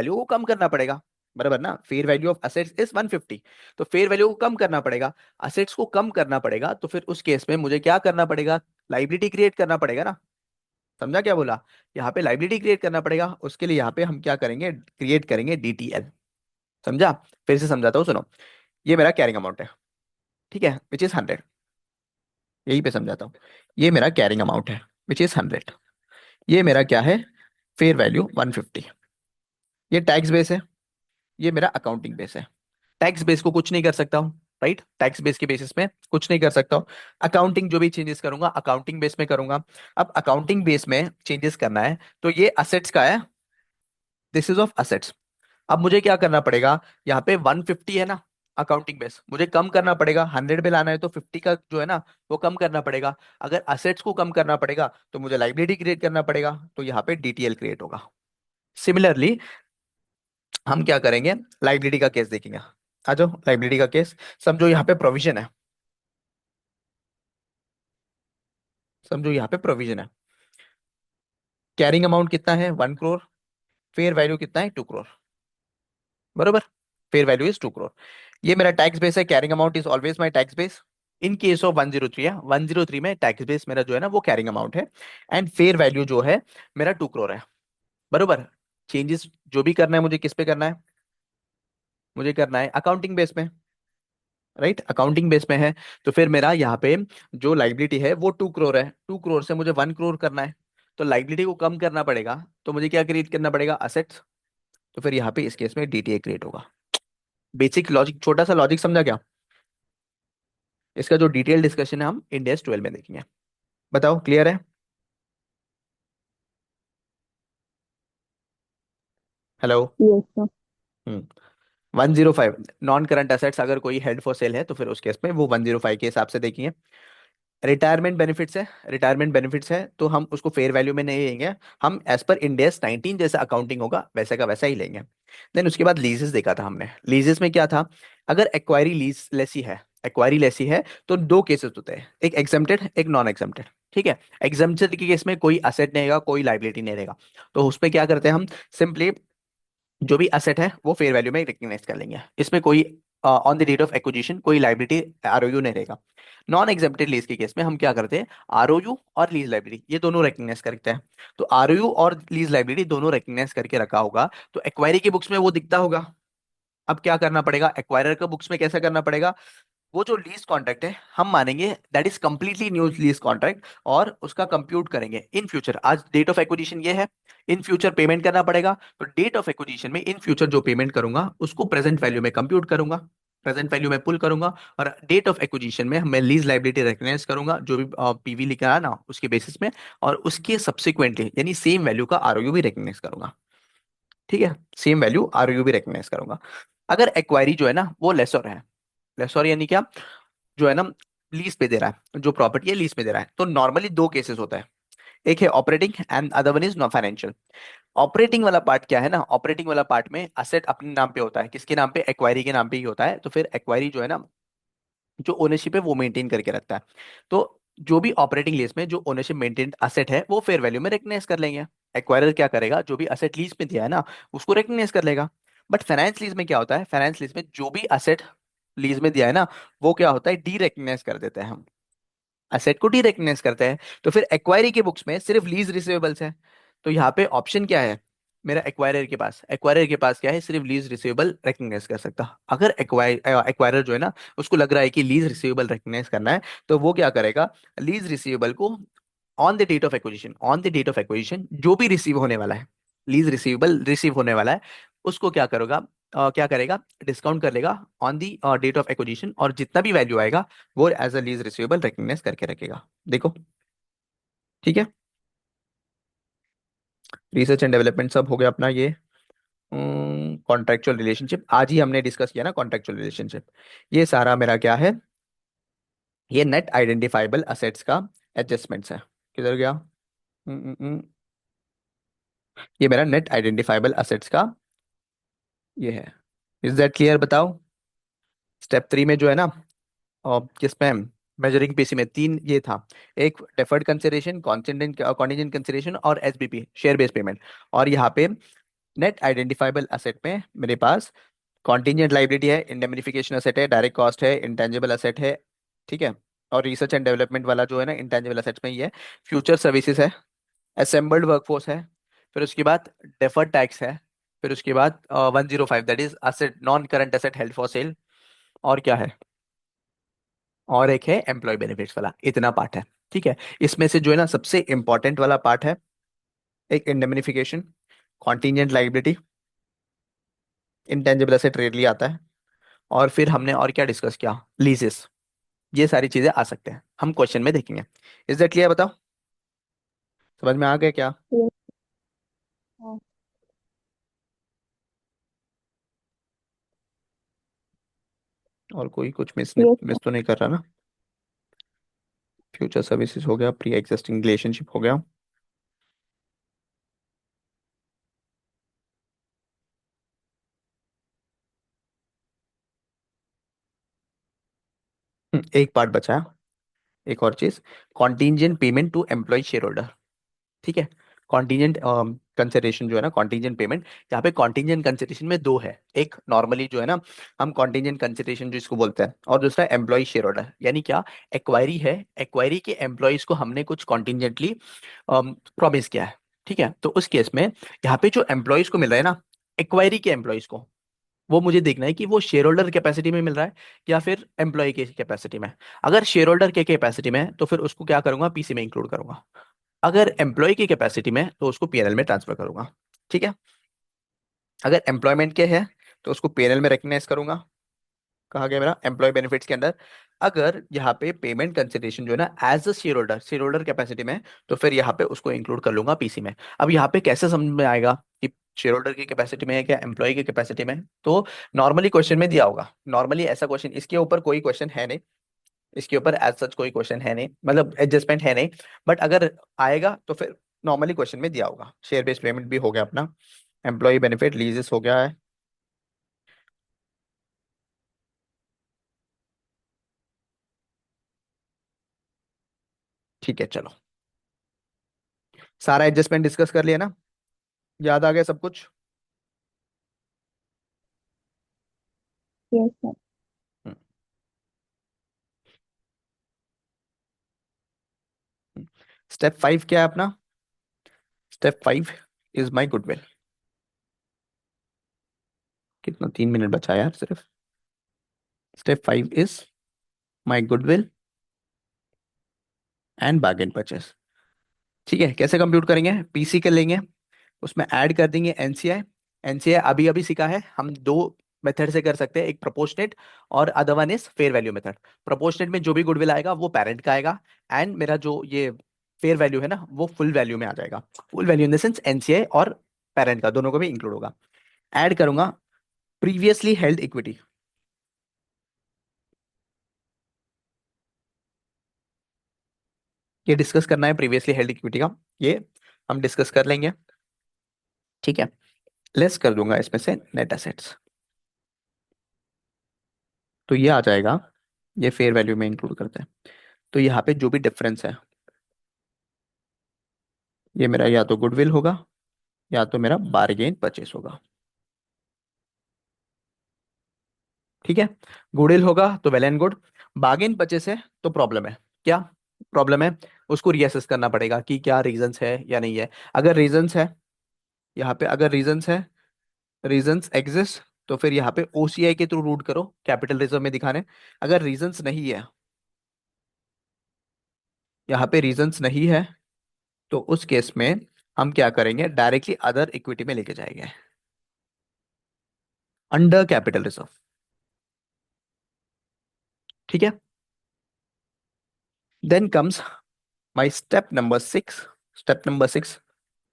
को कम करना पड़ेगा। बराबर ना, fair value of assets is 150, तो फेयर वैल्यू को कम करना पड़ेगा, असेट्स को कम करना पड़ेगा, तो फिर उस केस में मुझे क्या करना पड़ेगा, लाइबिलिटी क्रिएट करना पड़ेगा ना। समझा क्या बोला? यहाँ पे लाइबिलिटी क्रिएट करना पड़ेगा, उसके लिए यहाँ पे हम क्या करेंगे, क्रिएट करेंगे डीटीएल। समझा? फिर से समझाता हूँ, सुनो। ये मेरा कैरिंग अमाउंट है, ठीक है, विच इज 100। यहीं पे समझाता हूँ, ये मेरा कैरिंग अमाउंट है विच इज 100। ये मेरा क्या है, फेयर वैल्यू 150। ये टैक्स बेस है, ये मेरा अकाउंटिंग बेस है। टैक्स बेस को कुछ नहीं कर सकता हूँ, राइट, टैक्स बेस के बेसिस में कुछ नहीं कर सकता हूँ। अकाउंटिंग जो भी चेंजेस करूंगा अकाउंटिंग बेस में करूंगा। अब अकाउंटिंग बेस में चेंजेस करना है, तो ये असेट्स का है, दिस इज ऑफ असेट्स। अब मुझे क्या करना पड़ेगा, यहाँ पे 150 है ना अकाउंटिंग बेस, मुझे कम करना पड़ेगा, 100 पे लाना है तो 50 का जो है ना वो कम करना पड़ेगा। अगर असेट्स को कम करना पड़ेगा तो मुझे लाइबिलिटी क्रिएट करना पड़ेगा, तो यहाँ पे डीटीएल क्रिएट होगा। सिमिलरली हम क्या करेंगे, लाइबिलिटी का केस देखेंगे। आ जाओ, लाइबिलिटी का केस। समझो यहाँ पे प्रोविजन है, समझो यहाँ पे प्रोविजन है, कैरिंग अमाउंट कितना है, 1 करोड़, फेयर वैल्यू कितना है, 2 करोड़। बरोबर, फेयर वैल्यू इज 2 करोड़। ये मेरा टैक्स बेस है, carrying amount is always my tax base. In case of 103 है, 103 में टैक्स बेस मेरा जो है ना वो कैरिंग अमाउंट है, एंड फेयर वैल्यू जो है मेरा 2 करोड़ है। बरोबर, चेंजेस जो भी करना है मुझे किस पे करना है, मुझे करना है अकाउंटिंग बेस में, राइट, अकाउंटिंग बेस में है। तो फिर मेरा यहाँ पे जो लाइबिलिटी है वो 2 करोड़ है, 2 करोड़ से मुझे 1 करोड़ करना है, तो लाइबिलिटी को कम करना पड़ेगा, तो मुझे क्या क्रिएट करना पड़ेगा, असेट्स। तो फिर यहाँ पे इस केस में डीटीए क्रिएट होगा। बेसिक लॉजिक, छोटा सा लॉजिक समझा क्या? इसका जो डिटेल डिस्कशन है हम इंडेक्स 12 में देखेंगे। बताओ, क्लियर है? Hello. Yes sir. Hmm. 105 non current assets, अगर कोई हेल्ड फॉर सेल है तो फिर उस केस में वो 105 के हिसाब से देखेंगे। रिटायरमेंट बेनिफिट्स है, रिटायरमेंट बेनिफिट्स है तो हम उसको फेयर वैल्यू में नहीं लेंगे, हम एज पर इंडेक्स 19 जैसा अकाउंटिंग होगा वैसे का वैसा ही लेंगे। देन उसके बाद लीजेस देखा था हमने, लीजेस में क्या था, अगर एक्वायरी लीज लेसी है, एक्वायरी लेसी है तो दो केसेस होते हैं, एक एग्जेम्प्टेड एक नॉन एग्जेम्प्टेड। ठीक है, एग्जेम्प्टेड के केस में कोई असेट नहीं रहेगा, कोई लाइबिलिटी नहीं रहेगा, तो उसमें क्या करते हैं हम, सिंपली जो भी असेट है वो फेयर वैल्यू में रिकग्नाइज कर लेंगे, इसमें कोई on the date of acquisition कोई लाइबिलिटी आरओयू नहीं रहेगा। नॉन एग्जेम्प्टेड लीज के केस में हम क्या करते हैं, आरओयू और लीज लाइबिलिटी ये दोनों रिकग्नाइज करते हैं। तो आरओयू और लीज लाइबिलिटी दोनों रिकग्नाइज करके रखा होगा, तो एक्वायरी की बुक्स में वो दिखता होगा, अब क्या करना पड़ेगा, एक्वायरर का बुक्स में कैसा करना पड़ेगा, वो जो लीज कॉन्ट्रैक्ट है हम मानेंगे that is completely new lease contract, और उसका कंप्यूट करेंगे इन फ्यूचर। आज डेट ऑफ एक्विजिशन ये है, इन फ्यूचर पेमेंट करना पड़ेगा, तो डेट ऑफ एक्विजिशन में इन फ्यूचर जो पेमेंट करूंगा उसको प्रेजेंट वैल्यू में कंप्यूट करूंगा, प्रेजेंट वैल्यू में पुल करूंगा, और डेट ऑफ एक्विजिशन में मैं लीज लाइबिलिटी रिकग्नाइज करूंगा जो भी पीवी लिखा है ना उसके बेसिस में, और उसके सब्सिक्वेंटली यानी सेम वैल्यू का आरओयू भी रिकग्नाइज करूंगा। ठीक है, सेम वैल्यू आरओयू भी रिकग्नाइज करूंगा। अगर एक्वायरी जो है ना वो लेसर है, लेसर यानी क्या, जो है ना लीज पे दे रहा है, जो प्रॉपर्टी है लीज पे दे रहा है, तो नॉर्मली दो केसेस होता है, एक है operating and other one is non financial. Operating वाला पार्ट क्या है ना, ऑपरेटिंग वाला पार्ट में असेट अपने नाम पे होता है, किसके नाम पे, एक्वायरी के नाम पे ही होता है, तो फिर एक्वायरी जो है ना, जो ओनरशिप है वो मेंटेन करके रखता है। तो जो भी ऑपरेटिंग लीज में जो ओनरशिप मेंटेन असेट है वो फेयर वैल्यू में रिकग्नाइज कर लेंगे। एक्वायरर क्या करेगा, जो भी असेट लीज में दिया है ना उसको रिकग्नाइज कर लेगा। बट फाइनेंस लीज में क्या होता है, फाइनेंस लीज में जो भी असेट लीज में दिया है ना वो क्या होता है, डी रिकग्नाइज कर देते हैं हम, असेट को डी रिकग्नाइज करते हैं। तो फिर एक्वायरी के बुक्स में सिर्फ लीज रिसीवेबल्स है, तो यहाँ पे ऑप्शन क्या है, मेरा एक्वायरर के पास क्या है, सिर्फ लीज रिसीवेबल रिकग्नाइज कर सकता। अगर एक्वायरर जो है ना उसको लग रहा है कि लीज रिसीवेबल रिकग्नाइज करना है, तो वो क्या करेगा, लीज रिसीवेबल को on the date of acquisition जो भी रिसीव होने वाला है, लीज रिसीवेबल रिसीव होने वाला है, उसको क्या करेगा, क्या करेगा, डिस्काउंट कर लेगा on the date of acquisition, और जितना भी वैल्यू आएगा वो as a lease receivable recognise करके रखेगा। देखो, ठीक है, रिसर्च एंड डेवलपमेंट सब हो गया अपना ये। कॉन्ट्रेक्चुअल रिलेशनशिप आज ही हमने डिस्कस किया ना, कॉन्ट्रेक्चुअल रिलेशनशिप, ये सारा मेरा क्या है, ये नेट आइडेंटिफाइबल असेट्स का एडजस्टमेंट्स है। किधर गया, ये मेरा नेट आइडेंटिफाइबल असेट्स का ये है। इज दैट क्लियर, बताओ। स्टेप 3 में जो है ना, और किसमें, मेजरिंग पीसी में तीन ये था, एक डेफर्ड कंसिडरेशन, कॉन्टिजेंट कंसिडरेशन और एसबीपी शेयर बेस्ड पेमेंट। और यहाँ पे नेट आइडेंटिफाइबल असेट में मेरे पास कॉन्टिजेंट लाइबिलिटी है, इंडेमनिफिकेशन असेट है, डायरेक्ट कॉस्ट है, इंटेंजिबल असेट है। ठीक है, और रिसर्च एंड डेवलपमेंट वाला जो है ना इंटेंजिबल असेट्स में ही है, फ्यूचर सर्विसेज है, असेंबल्ड वर्कफोर्स है, फिर उसके बाद डेफर्ड टैक्स है, फिर उसके बाद 105 that is asset non current asset held for sale, और क्या है, और एक है एम्प्लॉय बेनिफिट्स वाला, इतना पार्ट है। ठीक है, इसमें से जो है ना सबसे इंपॉर्टेंट वाला पार्ट है, एक indemnification, contingent liability, intangible asset rarely आता है, और फिर हमने और क्या डिस्कस किया, लीजेस। ये सारी चीजें आ सकते हैं, हम क्वेश्चन में देखेंगे। इज दैट क्लियर, बताओ, समझ में आ गया क्या। Yes. हाँ, और कोई कुछ yes, मिस तो नहीं कर रहा ना। फ्यूचर सर्विसेज हो गया, प्री एग्जिस्टिंग रिलेशनशिप हो गया। एक पार्ट बचा है, एक और चीज, contingent payment to employee shareholder. ठीक है, कॉन्टीजेंट कंसिडरेशन जो है ना, कॉन्टीजेंट पेमेंट, यहाँ पे कॉन्टीजेंट कंसिडरेशन में दो है, एक नॉर्मली जो है ना हम कॉन्टीजेंट कंसिडरेशन जो इसको बोलते हैं, और दूसरा एम्प्लॉय शेयर होल्डर, यानी क्या, एक्वायरी है, एक्वायरी के एम्प्लॉयज को हमने कुछ कॉन्टीजेंटली प्रॉमिस किया है। ठीक है, तो उस केस में यहाँ पे जो एम्प्लॉयज को मिल रहा है ना, एक्वायरी के एम्प्लॉयज को, वो मुझे देखना है कि वो शेयर होल्डर कैपेसिटी में मिल रहा है या फिर एम्प्लॉय के कैपेसिटी में। अगर शेयर होल्डर के कैपेसिटी में है तो फिर उसको क्या करूंगा, पीसी में इंक्लूड करूंगा। अगर एम्प्लॉय की कैपेसिटी में तो उसको पीएनएल में ट्रांसफर करूंगा। ठीक है, अगर एम्प्लॉयमेंट के है तो उसको पीएनएल में रिकग्नाइज करूंगा, कहा गया मेरा एम्प्लॉय बेनिफिट्स के अंदर। अगर यहाँ पे पेमेंट कंसिडरेशन जो है ना as a shareholder capacity में है, तो फिर यहाँ पे उसको इंक्लूड कर लूंगा पीसी में। अब यहाँ पे कैसे समझ में आएगा कि शेयर होल्डर की कैपेसिटी में है क्या एम्प्लॉय की कैपेसिटी में है? तो नॉर्मली क्वेश्चन में दिया होगा, नॉर्मली ऐसा क्वेश्चन, इसके ऊपर कोई क्वेश्चन है नहीं, इसके ऊपर एज सच कोई क्वेश्चन है नहीं, मतलब एडजस्टमेंट है नहीं, बट अगर आएगा तो फिर नॉर्मली क्वेश्चन में दिया होगा। शेयर बेस्ड पेमेंट भी हो गया अपना, एम्प्लॉय बेनिफिट लीजेस हो गया है। ठीक है, चलो, सारा एडजस्टमेंट डिस्कस कर लिया ना, याद आ गया सब कुछ। yes, sir. स्टेप 5 क्या है अपना, स्टेप 5 इज माई गुडविल। कितना, 3 मिनट बचा है यार सिर्फ। Step 5 is my goodwill and bargain purchase. ठीक है, कैसे कंप्यूट करेंगे? पीसी कर लेंगे, उसमें ऐड कर देंगे एनसीआई। एनसीआई अभी अभी सीखा है, हम दो मेथड से कर सकते हैं, एक प्रोपोर्शनेट और other one is fair value method. Proportionate में जो भी गुडविल आएगा वो पेरेंट का आएगा, एंड मेरा जो ये फेयर वैल्यू है ना वो फुल वैल्यू में आ जाएगा। Full value in the sense NCI और पेरेंट का दोनों को भी इंक्लूड होगा। ऐड करूंगा प्रीवियसली हेल्ड इक्विटी। ये डिस्कस करना है प्रीवियसली हेल्ड इक्विटी का, ये हम डिस्कस कर लेंगे। ठीक है, लेस कर दूंगा इसमें से नेट एसेट्स, तो ये आ जाएगा। ये फेयर वैल्यू में इंक्लूड करते हैं, तो यहाँ पे जो भी डिफरेंस है ये मेरा या तो गुडविल होगा या तो मेरा बार्गेन परचेस होगा। ठीक है, गुडविल होगा तो well and good, bargain purchase है तो प्रॉब्लम है। क्या प्रॉब्लम है? उसको रीअसेस करना पड़ेगा कि क्या रीजंस है या नहीं है। अगर रीजंस है, यहाँ पे अगर रीजंस है, रीजंस एग्जिस्ट, तो फिर यहाँ पे ओसीआई के थ्रू रूट करो कैपिटल रिजर्व में दिखाने। अगर रीजंस नहीं है, यहाँ पे रीजंस नहीं है, तो उस केस में हम क्या करेंगे, डायरेक्टली अदर इक्विटी में लेके जाएंगे अंडर कैपिटल रिजर्व। ठीक है, then comes my step number 6। Step number 6,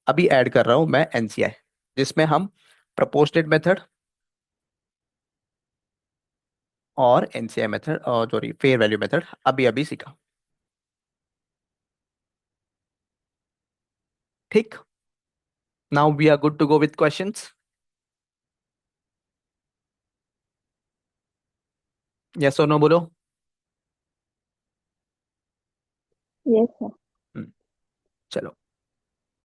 अभी ऐड कर रहा हूं मैं एनसीआई, जिसमें हम प्रोपोर्शनेट मेथड और एनसीआई मेथड और सॉरी फेयर वैल्यू मेथड अभी अभी सीखा। ठीक, now we are good to go with questions. Yes और नो बोलो। Yes, sir. हम्म, चलो।